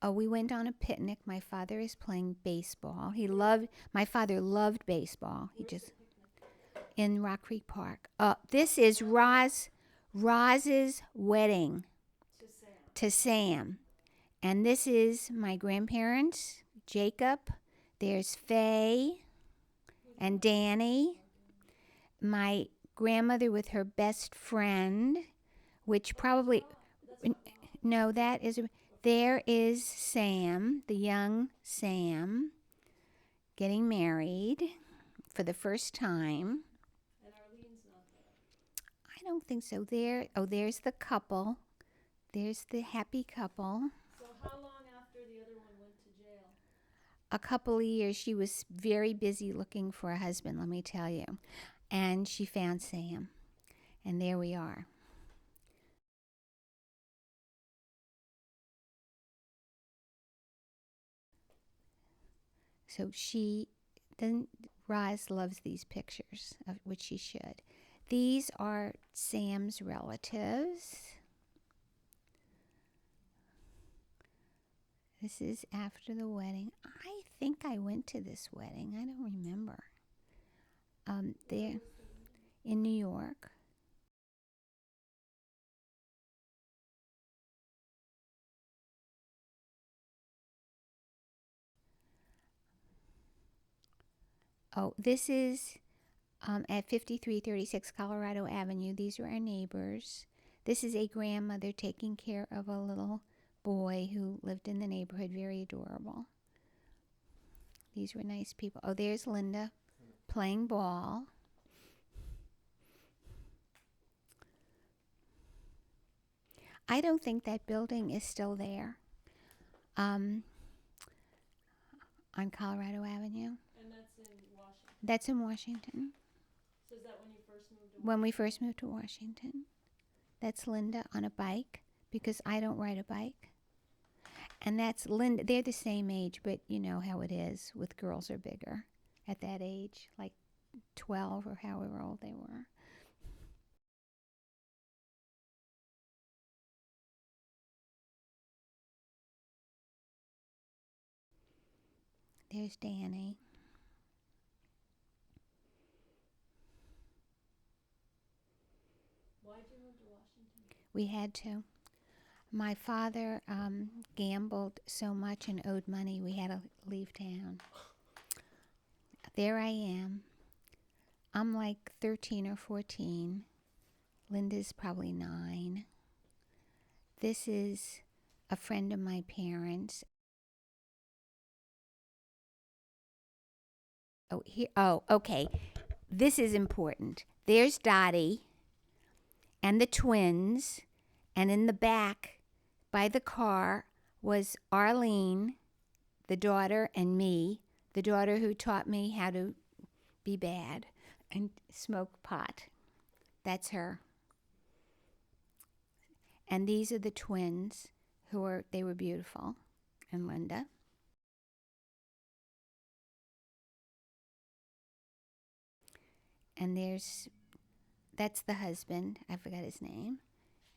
Speaker 1: Oh, we went on a picnic. My father is playing baseball. My father loved baseball. He
Speaker 2: Where's
Speaker 1: just,
Speaker 2: the picnic?
Speaker 1: in Rock Creek Park. This is Roz's wedding
Speaker 2: To Sam.
Speaker 1: to Sam. And this is my grandparents, Jacob. There's Faye and Danny. My grandmother with her best friend, which probably,
Speaker 2: That's not mom.
Speaker 1: no, there is Sam, the young Sam, getting married for the first time.
Speaker 2: And Arlene's not there.
Speaker 1: I don't think so. There's the couple. There's the happy couple.
Speaker 2: So how long after the other one went to jail?
Speaker 1: A couple of years. She was very busy looking for a husband, let me tell you. And she found Sam. And there we are. So Roz loves these pictures, of which she should. These are Sam's relatives. This is after the wedding. I think I went to this wedding. I don't remember. There in New York. Oh, this is at 5336 Colorado Avenue. These are our neighbors. This is a grandmother taking care of a little boy who lived in the neighborhood. Very adorable. These were nice people. Oh, there's Linda playing ball. I don't think that building is still there on Colorado Avenue.
Speaker 2: And that's in Washington.
Speaker 1: That's in Washington.
Speaker 2: So is that when you first moved to
Speaker 1: When we first moved to Washington. That's Linda on a bike because I don't ride a bike. And that's Linda. They're the same age, but you know how it is with girls are bigger at that age, like 12 or however old they were. There's Danny.
Speaker 2: Why'd you move to Washington?
Speaker 1: We had to. My father gambled so much and owed money, we had to leave town. There I am. I'm like 13 or 14. Linda's probably 9. This is a friend of my parents. Oh, okay. This is important. There's Dottie and the twins, and in the back by the car was Arlene, the daughter, and me, the daughter who taught me how to be bad and smoke pot. That's her. And these are the twins they were beautiful, and Linda. And that's the husband. I forgot his name.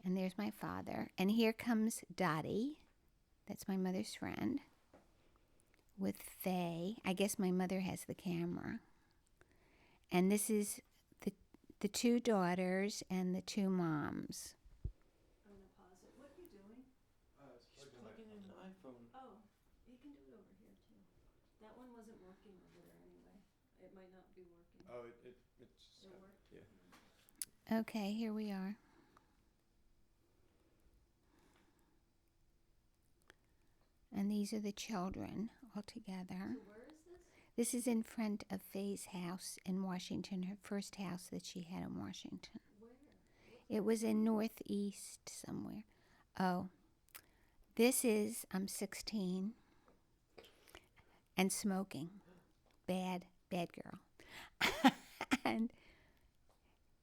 Speaker 1: And there's my father. And here comes Dottie. That's my mother's friend. With Faye. I guess my mother has the camera. And this is the 2 daughters and the 2 moms.
Speaker 2: I'm gonna pause it. What are you doing?
Speaker 3: He's plugging in an iPhone.
Speaker 2: Oh, you can do it over here too. That one wasn't working over there anyway. It might not be working.
Speaker 3: Oh, it's
Speaker 2: It worked?
Speaker 3: yeah.
Speaker 1: Okay, here we are. And these are the children all together.
Speaker 2: So where is this?
Speaker 1: This is in front of Faye's house in Washington, her first house that she had in Washington.
Speaker 2: Where?
Speaker 1: It was in Northeast somewhere. Oh, I'm 16 and smoking. Bad girl. And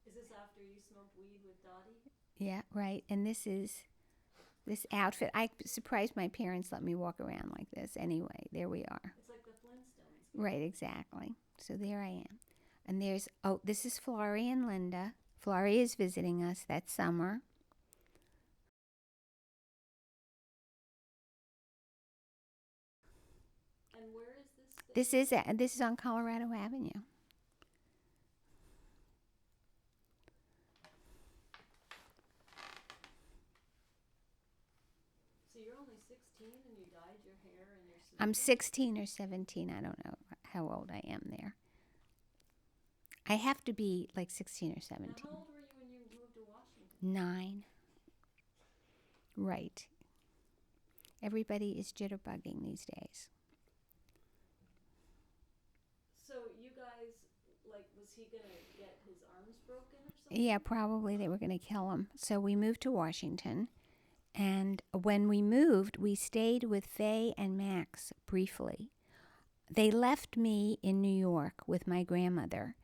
Speaker 2: Is this after you smoked weed with Dottie?
Speaker 1: yeah, right. And this outfit. I surprised my parents let me walk around like this. Anyway, there we are.
Speaker 2: It's like the Flintstones.
Speaker 1: Right, exactly. So there I am. And this is Florrie and Linda. Florrie is visiting us that summer. This is on Colorado Avenue.
Speaker 2: So you're only 16 and you dyed your hair and your
Speaker 1: I'm
Speaker 2: sneakers?
Speaker 1: 16 or 17. I don't know how old I am there. I have to be like 16 or
Speaker 2: Now,
Speaker 1: 17.
Speaker 2: how old were you when you moved to Washington?
Speaker 1: 9. Right. Everybody is jitterbugging these days.
Speaker 2: So you guys, like, was he gonna get his arms broken or something?
Speaker 1: Yeah, probably they were going to kill him. So we moved to Washington. And when we moved, we stayed with Faye and Max briefly. They left me in New York with my grandmother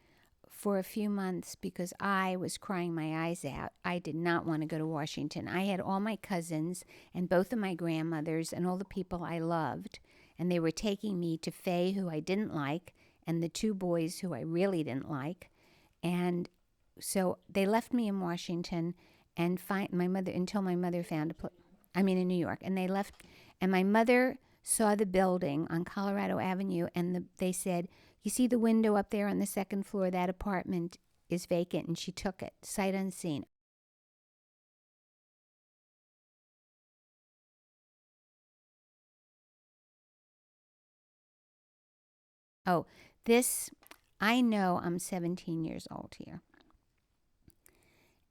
Speaker 1: for a few months because I was crying my eyes out. I did not want to go to Washington. I had all my cousins and both of my grandmothers and all the people I loved, and they were taking me to Faye, who I didn't like, and the 2 boys who I really didn't like. And so they left me in Washington and my mother until my mother found a place. I mean, in New York, and they left. And my mother saw the building on Colorado Avenue, and they said, "You see the window up there on the 2nd floor? That apartment is vacant." And she took it, sight unseen. Oh, this, I know I'm 17 years old here.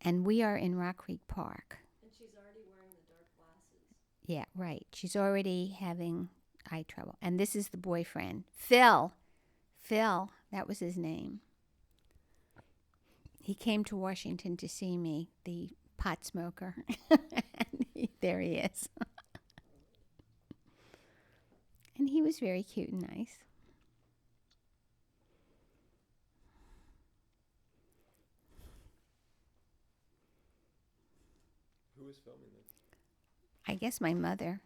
Speaker 1: And we are in Rock Creek Park.
Speaker 2: And she's already wearing the dark glasses.
Speaker 1: Yeah, right. She's already having eye trouble. And this is the boyfriend, Phil. Phil, that was his name. He came to Washington to see me, the pot smoker. There he is. And he was very cute and nice.
Speaker 3: Who was filming this?
Speaker 1: I guess my mother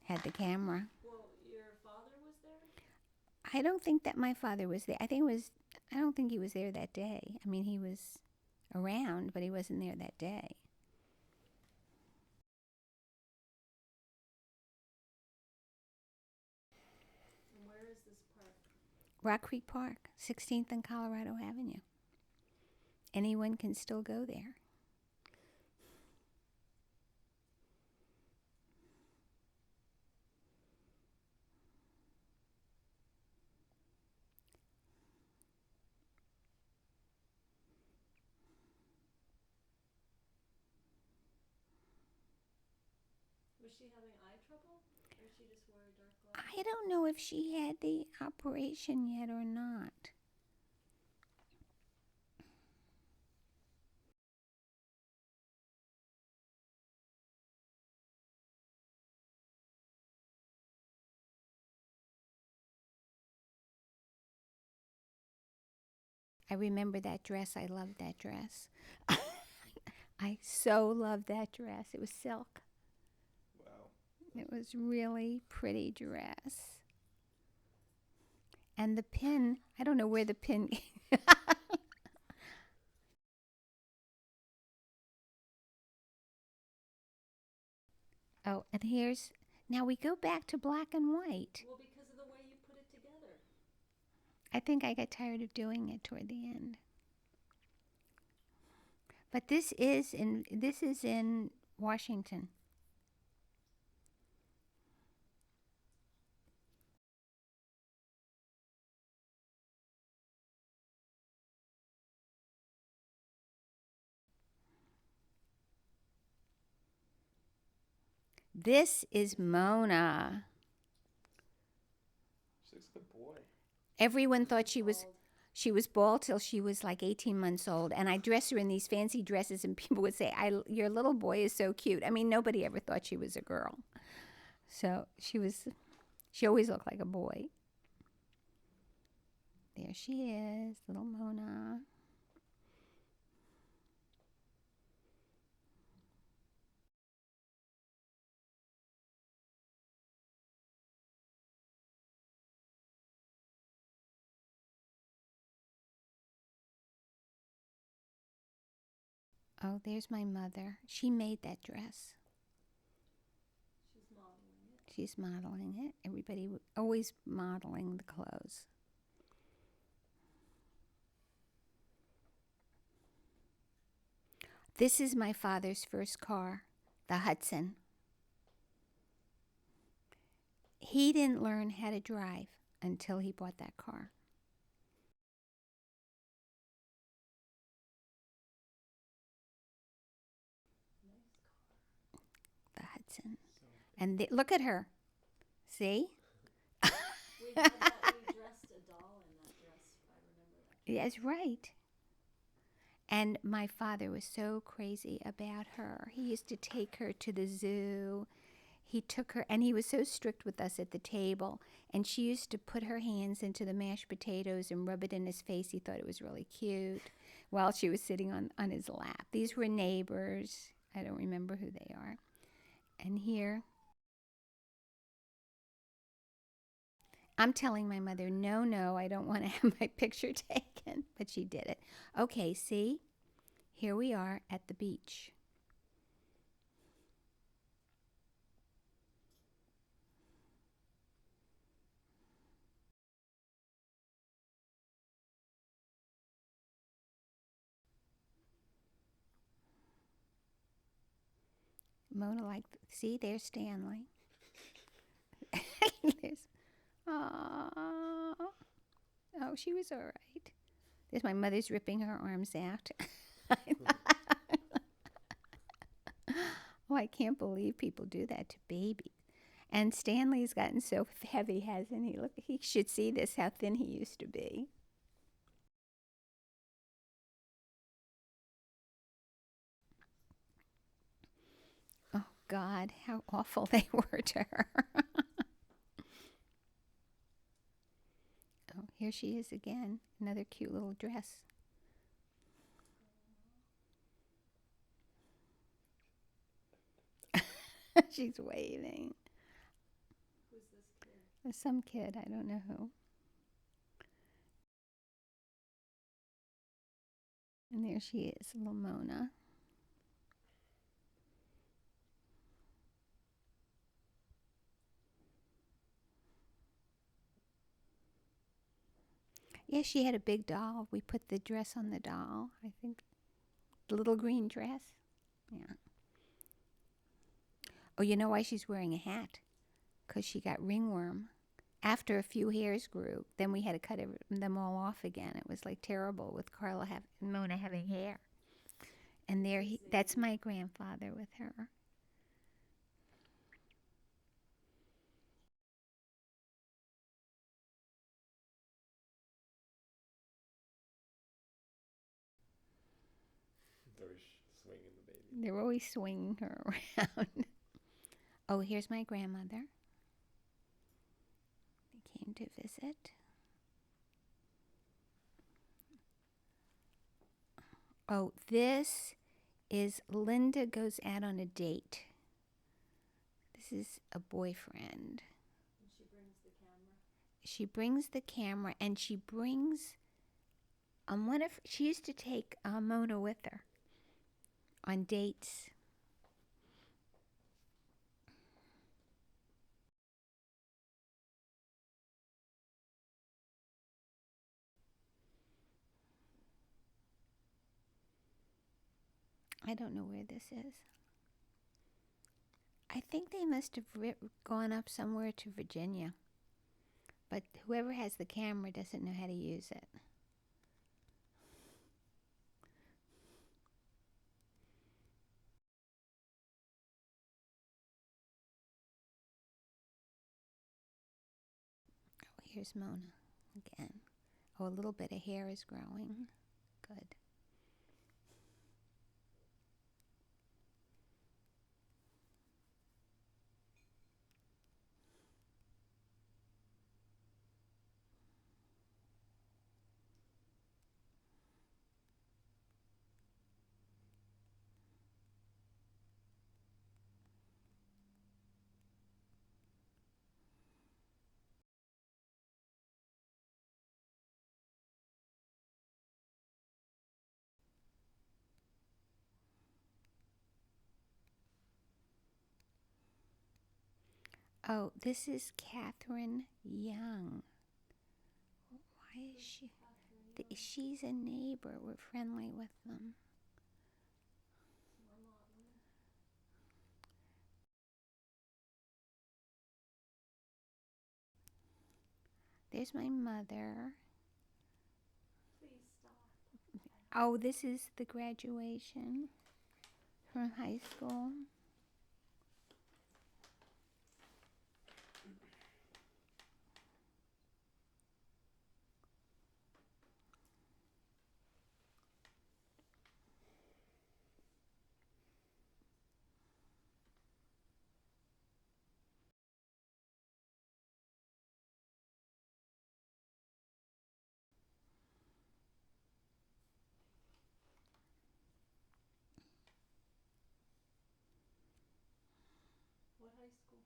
Speaker 1: had the camera.
Speaker 2: Well, your father was there?
Speaker 1: I don't think that my father was there. I don't think he was there that day. I mean, he was around, but he wasn't there that day.
Speaker 2: And where is this park?
Speaker 1: Rock Creek Park, 16th and Colorado Avenue. Anyone can still go there.
Speaker 2: Was she having eye trouble? Or she just wore dark glasses?
Speaker 1: I don't know if she had the operation yet or not. I remember that dress. I loved that dress. I so loved that dress. It was silk.
Speaker 3: Wow.
Speaker 1: It was really pretty dress. And the pin, I don't know where the pin. Oh, and here's, now we go back to black and white.
Speaker 2: Well, because of the way you put it together.
Speaker 1: I think I got tired of doing it toward the end. But this is in Washington. This is Mona.
Speaker 3: She looks like a boy.
Speaker 1: Everyone thought she was
Speaker 2: Bald.
Speaker 1: she was bald till she was like 18 months old, and I dressed her in these fancy dresses, and people would say, "Your little boy is so cute." I mean, nobody ever thought she was a girl, so she always looked like a boy. There she is, little Mona. Oh, there's my mother. She made that dress.
Speaker 2: She's modeling it.
Speaker 1: She's modeling it. Everybody always modeling the clothes. This is my father's first car, the Hudson. He didn't learn how to drive until he bought that car. The Hudson. And look at her. See?
Speaker 2: We had that, we dressed a doll in that dress, if I remember that.
Speaker 1: Yes, right. And my father was so crazy about her. He used to take her to the zoo. He took her, and he was so strict with us at the table. And she used to put her hands into the mashed potatoes and rub it in his face. He thought it was really cute while she was sitting on his lap. These were neighbors. I don't remember who they are. And here, I'm telling my mother, no, no, I don't want to have my picture taken. But she did it. Okay, see? Here we are at the beach. Mona, like, see, there's Stanley. There's, aww. Oh, she was all right. There's my mother's ripping her arms out. Oh, I can't believe people do that to babies. And Stanley's gotten so heavy, hasn't he? Look, he should see this, how thin he used to be. Oh, God, how awful they were to her. Oh, here she is again. Another cute little dress. She's waving.
Speaker 2: Who's this kid?
Speaker 1: Some kid, I don't know who. And there she is, little Mona. Yeah, she had a big doll. We put the dress on the doll, I think. The little green dress. Yeah. Oh, you know why she's wearing a hat? Because she got ringworm. After a few hairs grew, then we had to cut them all off again. It was like terrible with Mona having hair. And that's my grandfather with her.
Speaker 3: They're swinging the baby.
Speaker 1: They're always swinging her around. Oh, here's my grandmother. They came to visit. Oh, this is Linda goes out on a date. This is a boyfriend.
Speaker 2: And she brings the camera.
Speaker 1: She brings the camera, and she brings she used to take Mona with her on dates. I don't know where this is. I think they must have gone up somewhere to Virginia. But whoever has the camera doesn't know how to use it. Oh, here's Mona again. Oh, a little bit of hair is growing. Good. Oh, this is Catherine Young. Why is she? She's a neighbor. We're friendly with them.
Speaker 2: More modeling.
Speaker 1: There's my mother.
Speaker 2: Please stop.
Speaker 1: Oh, this is the graduation from high school.
Speaker 2: What high school?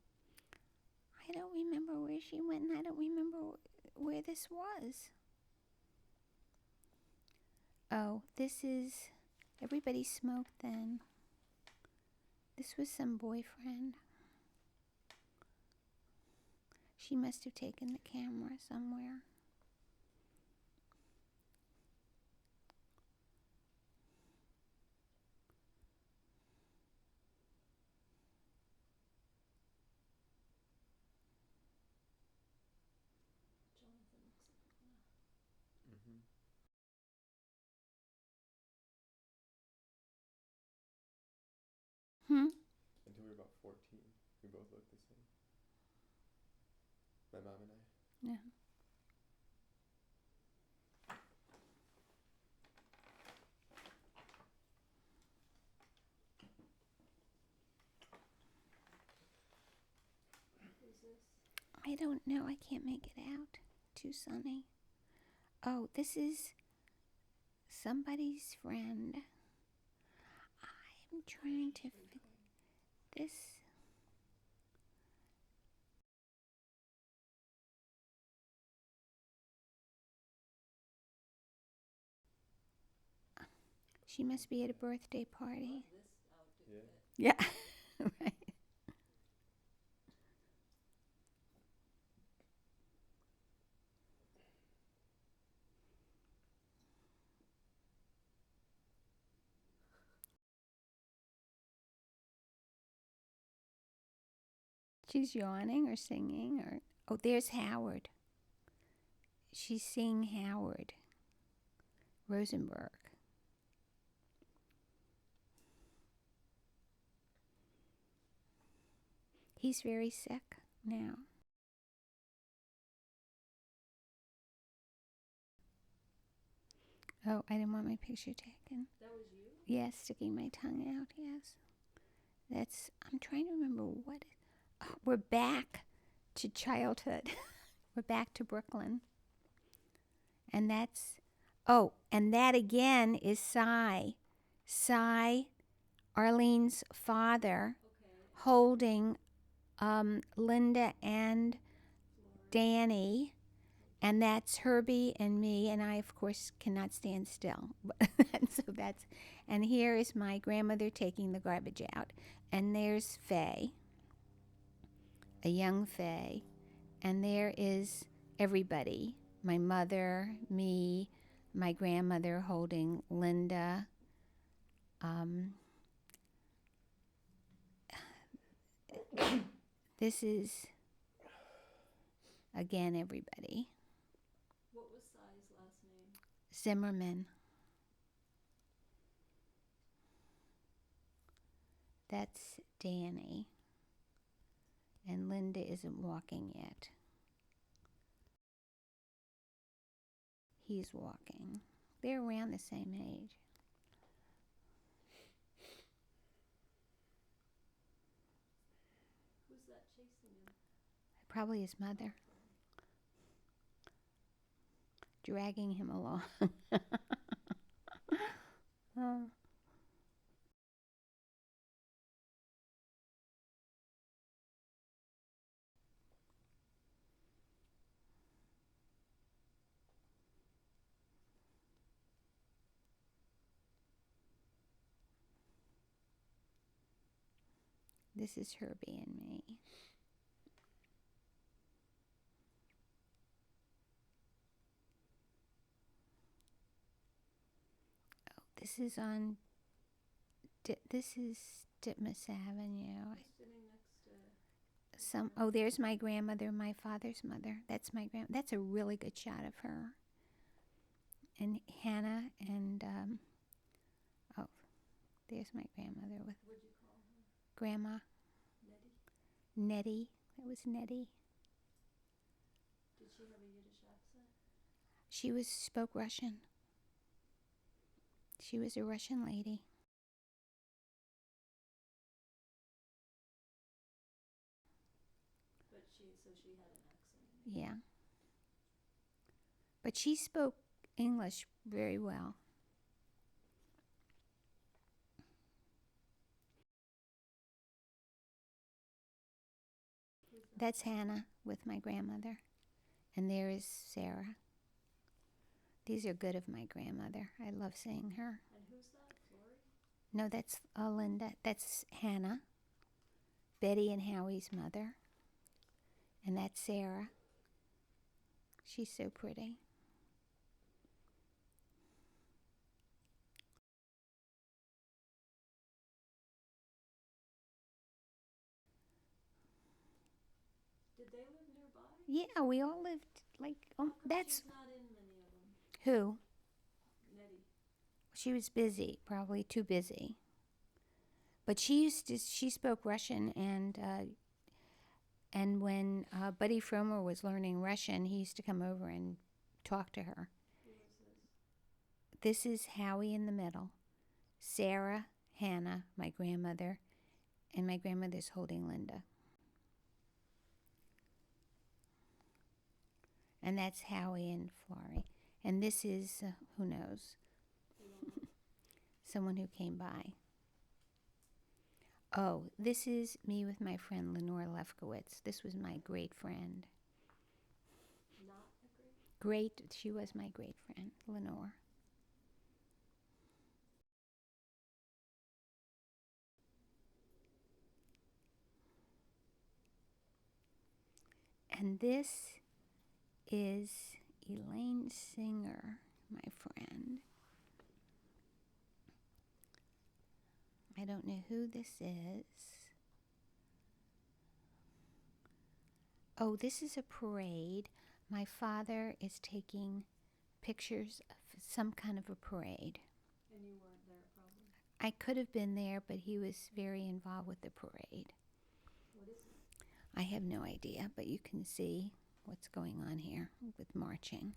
Speaker 1: I don't remember where she went, and I don't remember where this was. Oh, this is. Everybody smoked then. This was some boyfriend. She must have taken the camera somewhere.
Speaker 2: Jonathan looks like a winner.
Speaker 3: Mm-hmm. Until we were about 14, we both looked the same. My mom and I.
Speaker 1: Yeah.
Speaker 2: Who's this?
Speaker 1: I don't know. I can't make it out. Too sunny. Oh, this is somebody's friend. I'm trying to. This. She must be at a birthday party.
Speaker 2: This outfit.
Speaker 3: Yeah.
Speaker 1: Yeah. Right. She's yawning or singing or. Oh, there's Howard. She's seeing Howard Rosenberg. He's very sick now. Oh, I didn't want my picture taken.
Speaker 2: That was you?
Speaker 1: Yes, sticking my tongue out, yes. That's, I'm trying to remember what. Oh, we're back to childhood. We're back to Brooklyn. And that's, oh, and that again is Cy. Cy, Arlene's father,
Speaker 2: Okay.
Speaker 1: holding Linda and
Speaker 2: Flora.
Speaker 1: Danny. And that's Herbie and me, and I, of course, cannot stand still. And so that's, and here is my grandmother taking the garbage out. And there's Faye, a young Faye. And there is everybody, my mother, me, my grandmother holding Linda. This is, again, everybody.
Speaker 2: What was Cy's last name?
Speaker 1: Zimmerman. That's Danny. And Linda isn't walking yet. He's walking. They're around the same age.
Speaker 2: Who's that chasing him?
Speaker 1: Probably his mother. Dragging him along. Oh. This is Herbie and me. This is on. This is Ditmas Avenue.
Speaker 2: Who's sitting next to?
Speaker 1: There's my grandmother, my father's mother. That's my grand. That's a really good shot of her. And Hannah and there's my grandmother with
Speaker 2: What'd you call her?
Speaker 1: Grandma
Speaker 2: Nettie?
Speaker 1: Nettie. That was Nettie.
Speaker 2: Did she have a Yiddish accent?
Speaker 1: She spoke Russian. She was a Russian lady.
Speaker 2: So she had an accent.
Speaker 1: Yeah. But she spoke English very well.
Speaker 2: Who's that?
Speaker 1: That's Hannah with my grandmother. And there is Sarah. These are good of my grandmother. I love seeing her.
Speaker 2: And who's that? Flory?
Speaker 1: No, that's Linda. That's Hannah. Betty and Howie's mother. And that's Sarah. She's so pretty.
Speaker 2: Did they live nearby?
Speaker 1: Yeah, we all lived like.
Speaker 2: How come
Speaker 1: That's
Speaker 2: she's not in many of them?
Speaker 1: who.
Speaker 2: Nettie.
Speaker 1: She was busy, probably too busy. But she spoke Russian, and when Buddy Fromer was learning Russian, he used to come over and talk to her.
Speaker 2: Who is this?
Speaker 1: This is Howie in the middle, Sarah, Hannah, my grandmother, and my grandmother's holding Linda. And that's Howie and Flory. And this is, who knows, someone who came by. Oh, this is me with my friend Lenore Lefkowitz. This was my great friend.
Speaker 2: Not a great?
Speaker 1: She was my great friend, Lenore. And this is Elaine Singer, my friend. I don't know who this is. Oh, this is a parade. My father is taking pictures of some kind of a parade.
Speaker 2: And you weren't there, probably.
Speaker 1: I could have been there, but he was very involved with the parade.
Speaker 2: What is it?
Speaker 1: I have no idea, but you can see what's going on here with marching.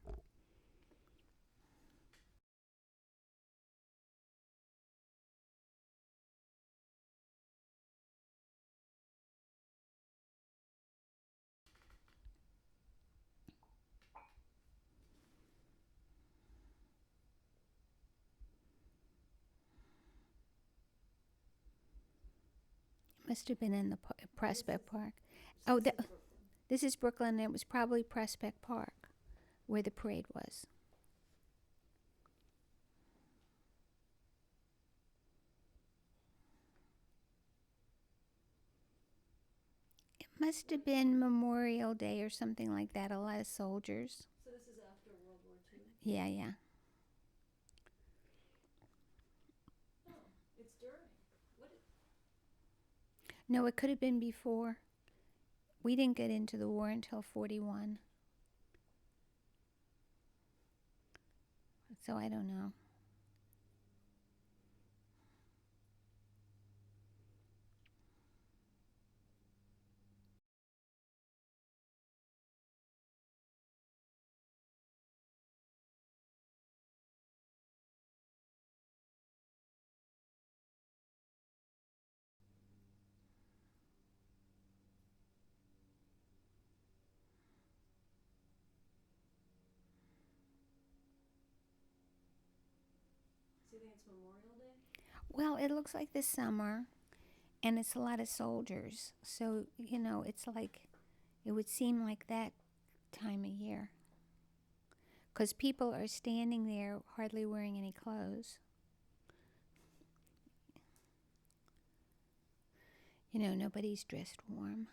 Speaker 1: Must have been in the Prospect Park. Oh, this is Brooklyn. It was probably Prospect Park where the parade was. It must have been Memorial Day or something like that. A lot of soldiers.
Speaker 2: So this is after World War II?
Speaker 1: Yeah, yeah.
Speaker 2: Oh, it's during.
Speaker 1: No, it could have been before. We didn't get into the war until 41. So I don't know.
Speaker 2: So you think it's Memorial Day?
Speaker 1: Well, it looks like the summer, and it's a lot of soldiers. So, it's like, it would seem like that time of year. Because people are standing there hardly wearing any clothes. Nobody's dressed warm.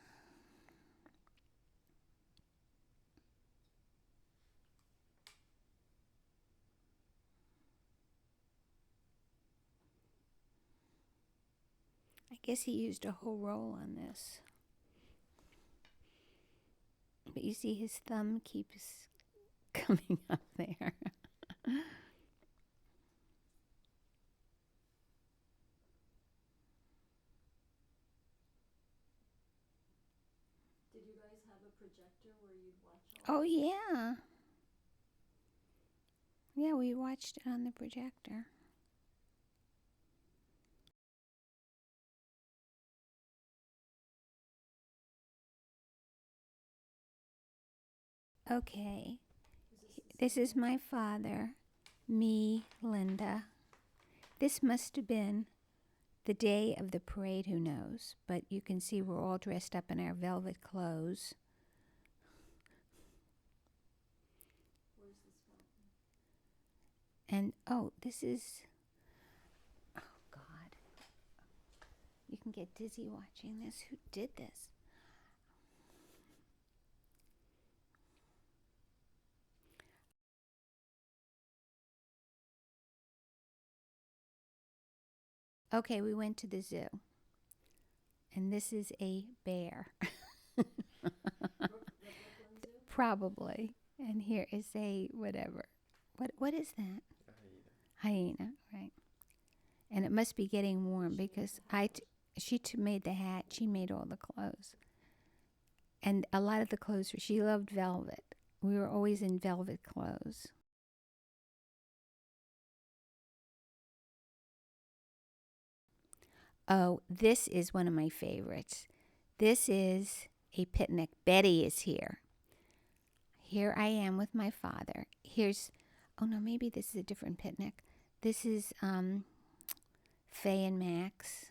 Speaker 1: guess he used a whole roll on this. But you see his thumb keeps coming up there.
Speaker 2: Did you guys have a projector where you'd watch all
Speaker 1: Oh,
Speaker 2: this?
Speaker 1: yeah. Yeah, we watched it on the projector. Okay. This is my father, me, Linda. This must have been the day of the parade, who knows? But you can see we're all dressed up in our velvet clothes.
Speaker 2: Where's this fountain?
Speaker 1: And, oh, this is, oh, God. You can get dizzy watching this. Who did this? Okay, we went to the zoo. And this is a bear.
Speaker 2: The Brooklyn Zoo?
Speaker 1: Probably. And here is a whatever. What is that?
Speaker 3: A hyena.
Speaker 1: Hyena, right. And it must be getting warm because she made the hat. She made all the clothes. And a lot of the clothes, she loved velvet. We were always in velvet clothes. Oh, this is one of my favorites. This is a picnic. Betty is here. Here I am with my father. Oh no, maybe this is a different picnic. This is Faye and Max.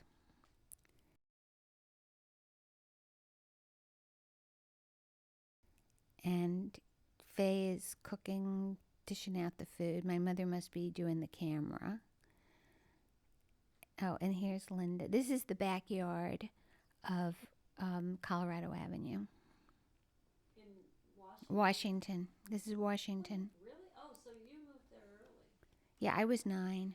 Speaker 1: And Faye is cooking, dishing out the food. My mother must be doing the camera. Oh, and here's Linda. This is the backyard of Colorado Avenue.
Speaker 2: In Washington?
Speaker 1: Washington. This is Washington.
Speaker 2: Really? Oh, so you moved there early.
Speaker 1: Yeah, I was 9.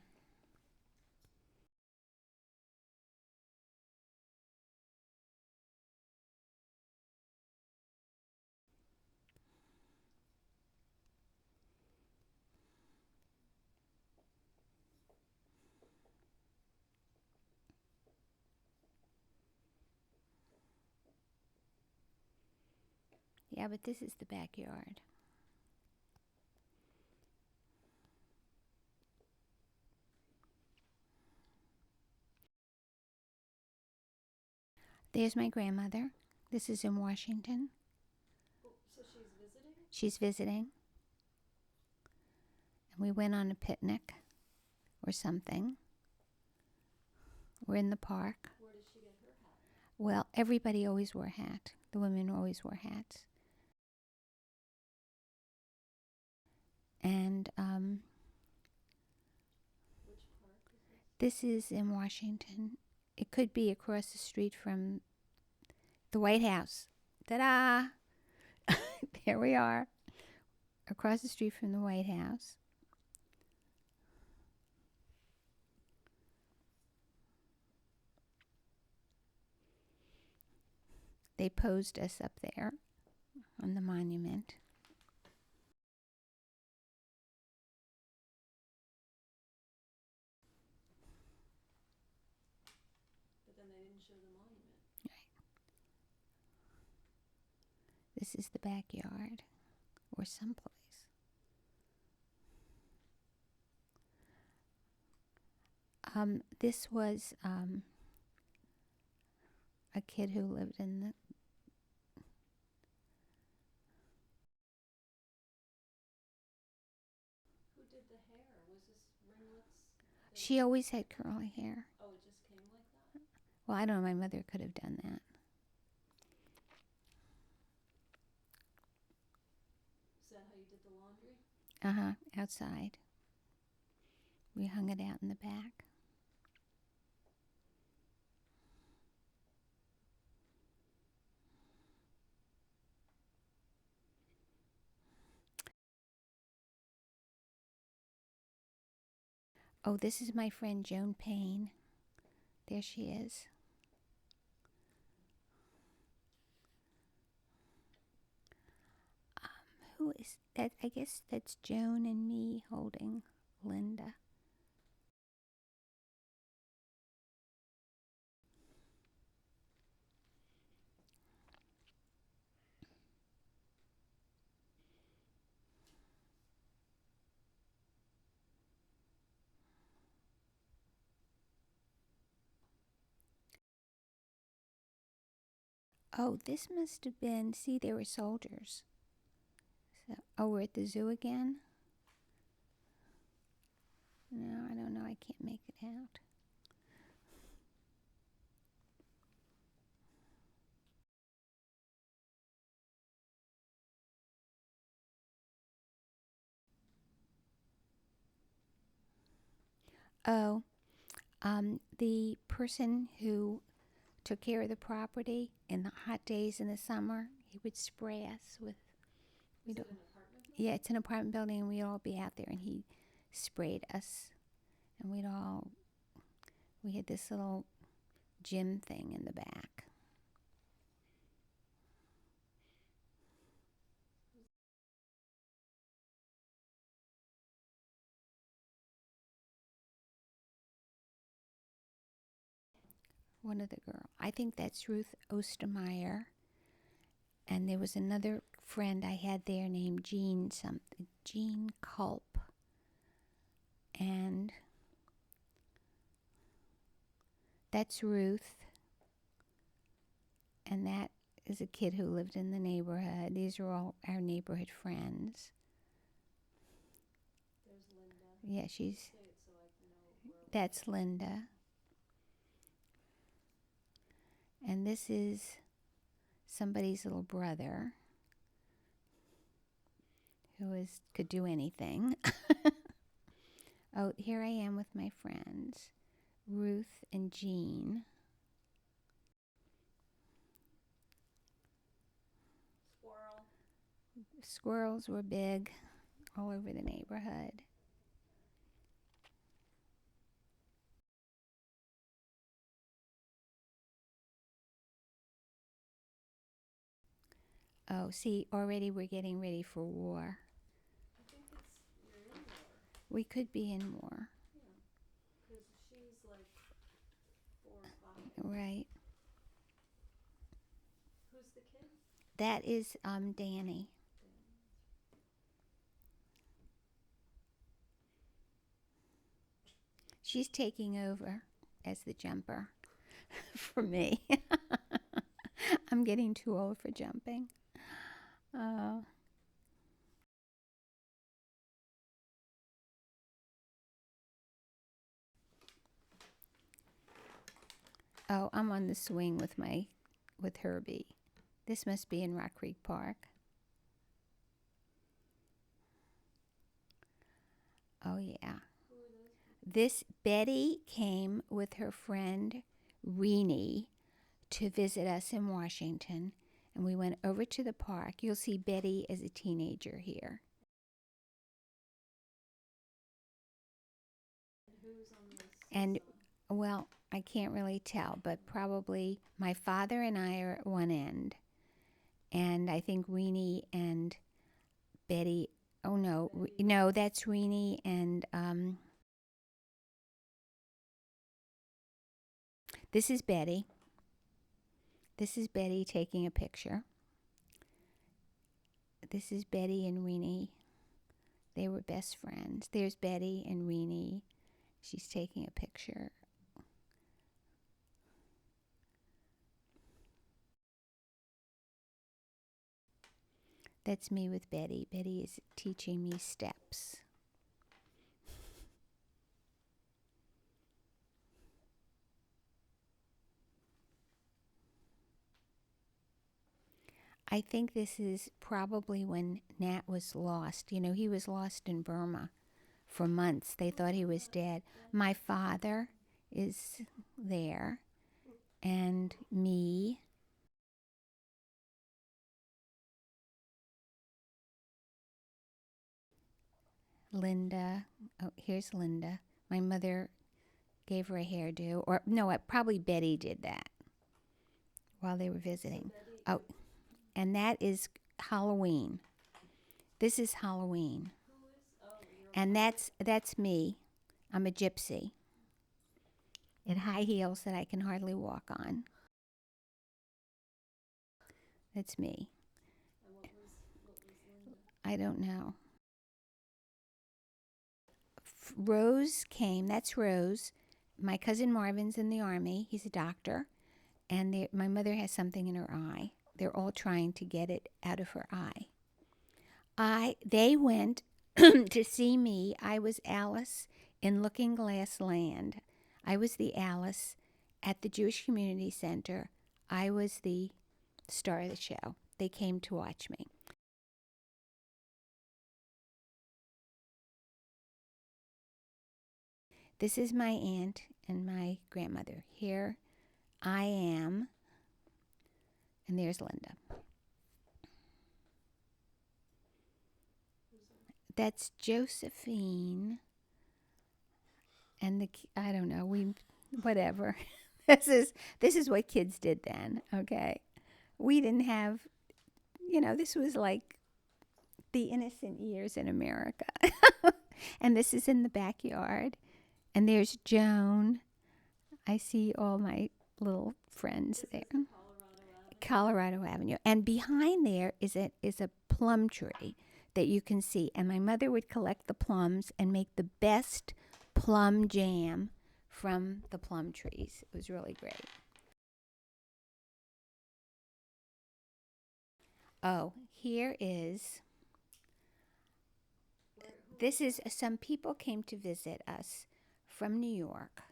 Speaker 1: Yeah, but this is the backyard. There's my grandmother. This is in Washington.
Speaker 2: Oh, so she's visiting?
Speaker 1: She's visiting. And we went on a picnic or something. We're in the park.
Speaker 2: Where does she get her hat?
Speaker 1: Well, everybody always wore a hat. The women always wore hats. And
Speaker 2: Which park is this?
Speaker 1: this is in Washington. It could be across the street from the White House. Ta-da! There we are. Across the street from the White House. They posed us up there on the monument.
Speaker 2: But then they didn't show the monument.
Speaker 1: This is the backyard or someplace. This was a kid who lived in the.
Speaker 2: Who did the hair? Was this ringlets?
Speaker 1: She always had curly hair.
Speaker 2: Oh, it just came like that?
Speaker 1: Well, I don't know. My mother could have done that.
Speaker 2: Is that how you did the laundry?
Speaker 1: Outside. We hung it out in the back. Oh, this is my friend Joan Payne. There she is. who is that? I guess that's Joan and me holding Linda. Oh, this must have been, see, there were soldiers. So, oh, we're at the zoo again? No, I don't know. I can't make it out. Oh, the person who took care of the property in the hot days in the summer, he would spray us with. We
Speaker 2: Is it
Speaker 1: don't.
Speaker 2: an apartment building?
Speaker 1: Yeah, it's an apartment building, and we'd all be out there, and he sprayed us, and we had this little gym thing in the back. One of the girl, I think that's Ruth Ostermeyer, and there was another friend I had there named Jean something, Jean Culp, and that's Ruth, and that is a kid who lived in the neighborhood. These are all our neighborhood friends.
Speaker 2: There's Linda.
Speaker 1: Yeah, she's,
Speaker 2: Say it so I can know where we're
Speaker 1: that's
Speaker 2: at.
Speaker 1: Linda. And this is somebody's little brother could do anything. Oh, here I am with my friends, Ruth and Jean.
Speaker 2: Squirrel.
Speaker 1: Squirrels were big all over the neighborhood. Oh, see, already we're getting ready for war.
Speaker 2: I think you're in war.
Speaker 1: We could be in war.
Speaker 2: Yeah. Because she's like 4 or 5.
Speaker 1: Right.
Speaker 2: Who's the kid?
Speaker 1: That is Danny. She's taking over as the jumper for me. I'm getting too old for jumping. Oh, I'm on the swing with Herbie. This must be in Rock Creek Park. Oh yeah.
Speaker 2: Who are those people?
Speaker 1: This Betty came with her friend Renee to visit us in Washington, and we went over to the park. You'll see Betty as a teenager here.
Speaker 2: And who's on this?
Speaker 1: And well, I can't really tell, but probably my father and I are at one end, and I think Renee and Betty. Oh no, no, that's Renee and this is Betty. This is Betty taking a picture. This is Betty and Renee. They were best friends. There's Betty and Renee. She's taking a picture. That's me with Betty. Betty is teaching me steps. I think this is probably when Nat was lost. You know, he was lost in Burma for months. They thought he was dead. My father is there, and me. Linda. Oh, here's Linda. My mother gave her a hairdo. Or, no, probably Betty did that while they were visiting.
Speaker 2: So Betty,
Speaker 1: Oh, and that is Halloween. This is Halloween.
Speaker 2: Who is? Oh, you're.
Speaker 1: And that's me. I'm a gypsy in high heels that I can hardly walk on. That's me.
Speaker 2: And what was Linda?
Speaker 1: I don't know. Rose came. That's Rose. My cousin Marvin's in the army. He's a doctor. And my mother has something in her eye. They're all trying to get it out of her eye. They went to see me. I was Alice in Looking Glass Land. I was the Alice at the Jewish Community Center. I was the star of the show. They came to watch me. This is my aunt and my grandmother. Here I am, and there's Linda. That's Josephine. And I don't know, whatever. This is what kids did then, okay? We didn't have, this was like the innocent years in America. And this is in the backyard. And there's Joan. I see all my little friends there. Colorado Avenue. And behind there is a plum tree that you can see. And my mother would collect the plums and make the best plum jam from the plum trees. It was really great. Oh, this is some people came to visit us from New York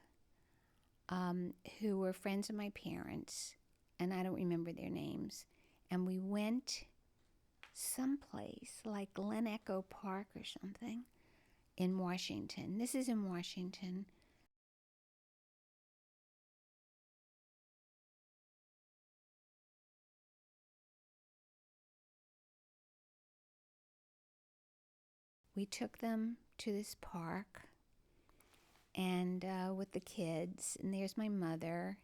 Speaker 1: who were friends of my parents, and I don't remember their names. And we went someplace like Glen Echo Park or something in Washington. This is in Washington. We took them to this park and with the kids, and there's my mother.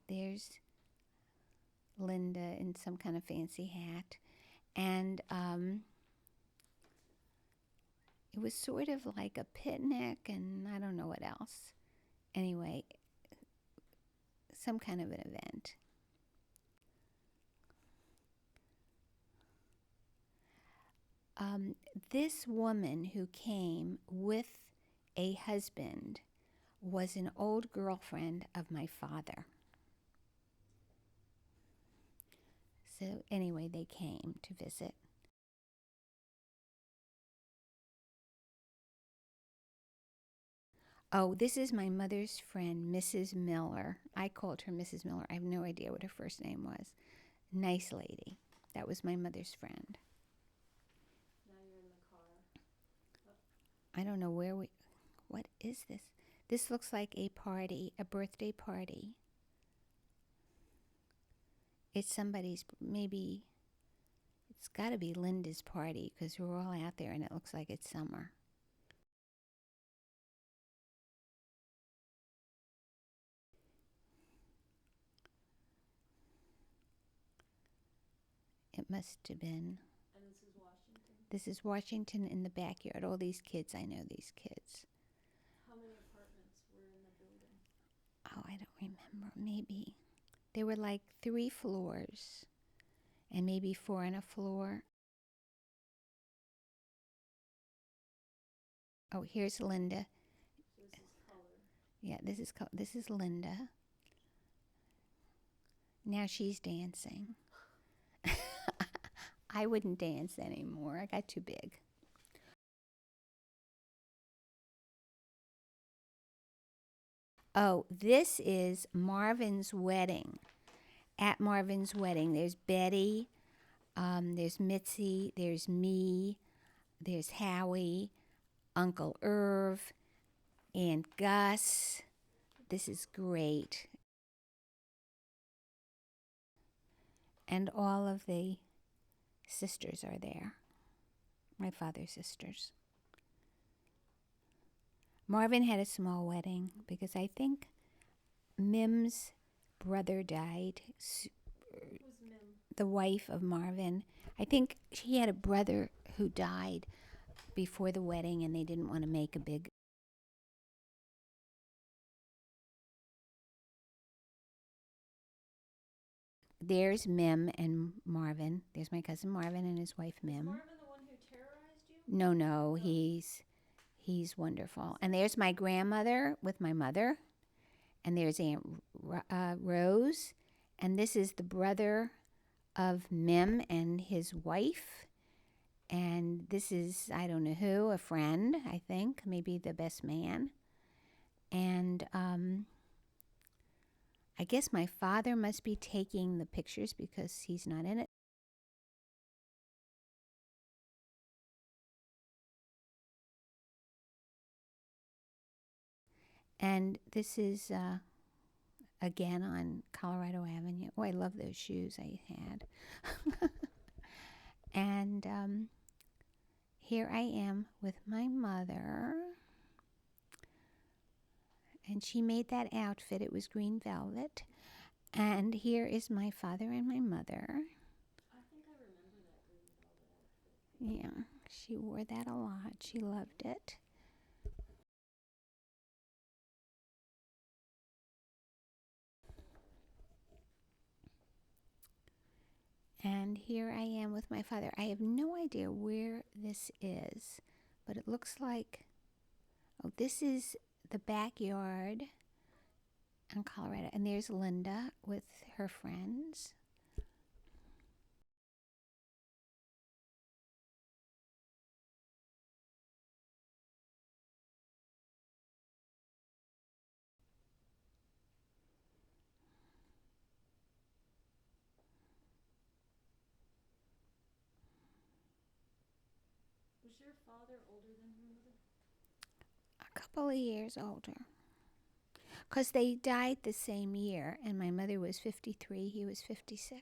Speaker 1: There's Linda in some kind of fancy hat. And it was sort of like a picnic, and I don't know what else. Anyway, some kind of an event. This woman who came with a husband was an old girlfriend of my father. So anyway, they came to visit. Oh, this is my mother's friend, Mrs. Miller. I called her Mrs. Miller. I have no idea what her first name was. Nice lady. That was my mother's friend.
Speaker 2: Now you're in the car.
Speaker 1: I don't know what is this? This looks like a party, a birthday party. It's somebody's, maybe, it's got to be Linda's party because we're all out there and it looks like it's summer. It must have been.
Speaker 2: And this is Washington?
Speaker 1: This is Washington in the backyard. All these kids, I know these kids.
Speaker 2: How many apartments were in the building?
Speaker 1: Oh, I don't remember. Maybe. There were like 3 floors and maybe 4 on a floor. Oh, here's Linda.
Speaker 2: So this is color.
Speaker 1: Yeah, this is Linda. Now she's dancing. I wouldn't dance anymore. I got too big. Oh, this is Marvin's wedding. At Marvin's wedding, there's Betty, there's Mitzi, there's me, there's Howie, Uncle Irv, and Gus. This is great. And all of the sisters are there, my father's sisters. Marvin had a small wedding because I think Mim's brother died.
Speaker 2: Who's Mim?
Speaker 1: The wife of Marvin. I think he had a brother who died before the wedding, and they didn't want to make a big. There's Mim and Marvin. There's my cousin Marvin and his wife Mim.
Speaker 2: Marvin the one who terrorized you?
Speaker 1: No, he's wonderful. And there's my grandmother with my mother, and there's Aunt Rose, and this is the brother of Mim and his wife, and this is, I don't know who, a friend, I think, maybe the best man. And I guess my father must be taking the pictures because he's not in it. And this is again on Colorado Avenue. Oh, I love those shoes I had. And here I am with my mother. And she made that outfit. It was green velvet. And here is my father and my mother.
Speaker 2: I think I remember that green velvet outfit.
Speaker 1: Yeah, she wore that a lot. She loved it. And here I am with my father. I have no idea where this is, but it looks like, oh, this is the backyard in Colorado. And there's Linda with her friends.
Speaker 2: Was your father older than your mother?
Speaker 1: A couple of years older. Because they died the same year, and my mother was 53, he was 56.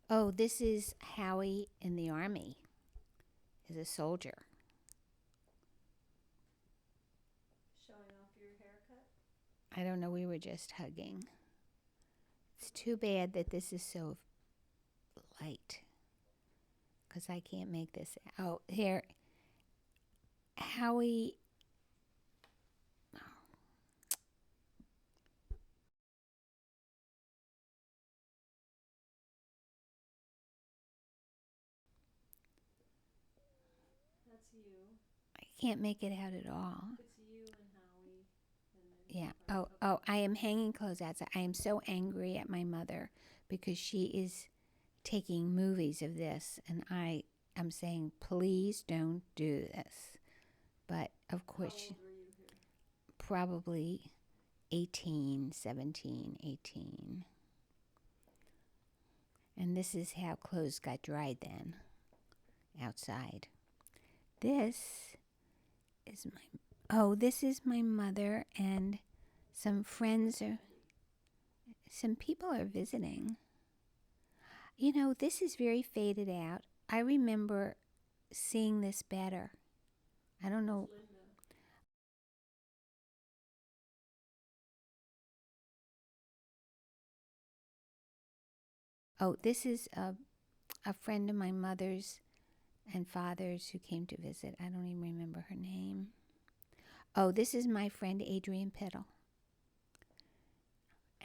Speaker 1: Oh, this is Howie in the Army as a soldier.
Speaker 2: Showing off your haircut?
Speaker 1: I don't know, we were just hugging. It's too bad that this is so light, because I can't make this. Oh, here, Howie.
Speaker 2: That's you.
Speaker 1: I can't make it out at all.
Speaker 2: It's you and Howie. And then
Speaker 1: Yeah.
Speaker 2: your
Speaker 1: Oh, I am hanging clothes outside. I am so angry at my mother because she is taking movies of this, and I'm saying, please don't do this. But of
Speaker 2: How
Speaker 1: course,
Speaker 2: old were you here?
Speaker 1: probably 18, 17, 18. And this is how clothes got dried then, outside. This is this is my mother, and some friends are, some people are visiting. You know, this is very faded out. I remember seeing this better. I don't know.
Speaker 2: Linda.
Speaker 1: Oh, this is a friend of my mother's and father's who came to visit. I don't even remember her name. Oh, this is my friend Adrienne Piddle.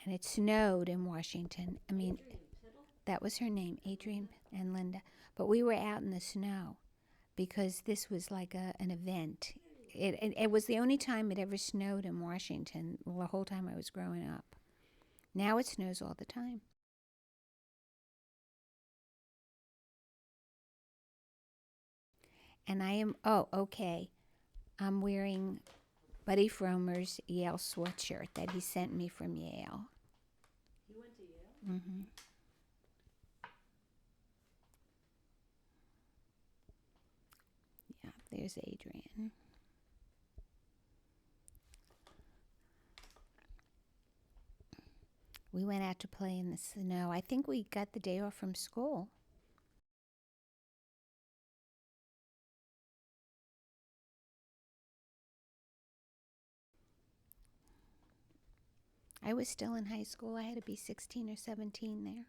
Speaker 1: And it snowed in Washington. I mean,
Speaker 2: Adrienne Piddle?
Speaker 1: that was her name, Adrienne and Linda. But we were out in the snow because this was like an event. It was the only time it ever snowed in Washington, well, the whole time I was growing up. Now it snows all the time. And I am, oh, okay. I'm wearing Buddy Fromer's Yale sweatshirt that he sent me from Yale.
Speaker 2: You went to Yale?
Speaker 1: Mm-hmm. Yeah, there's Adrienne. We went out to play in the snow. I think we got the day off from school. I was still in high school. I had to be 16 or 17 there.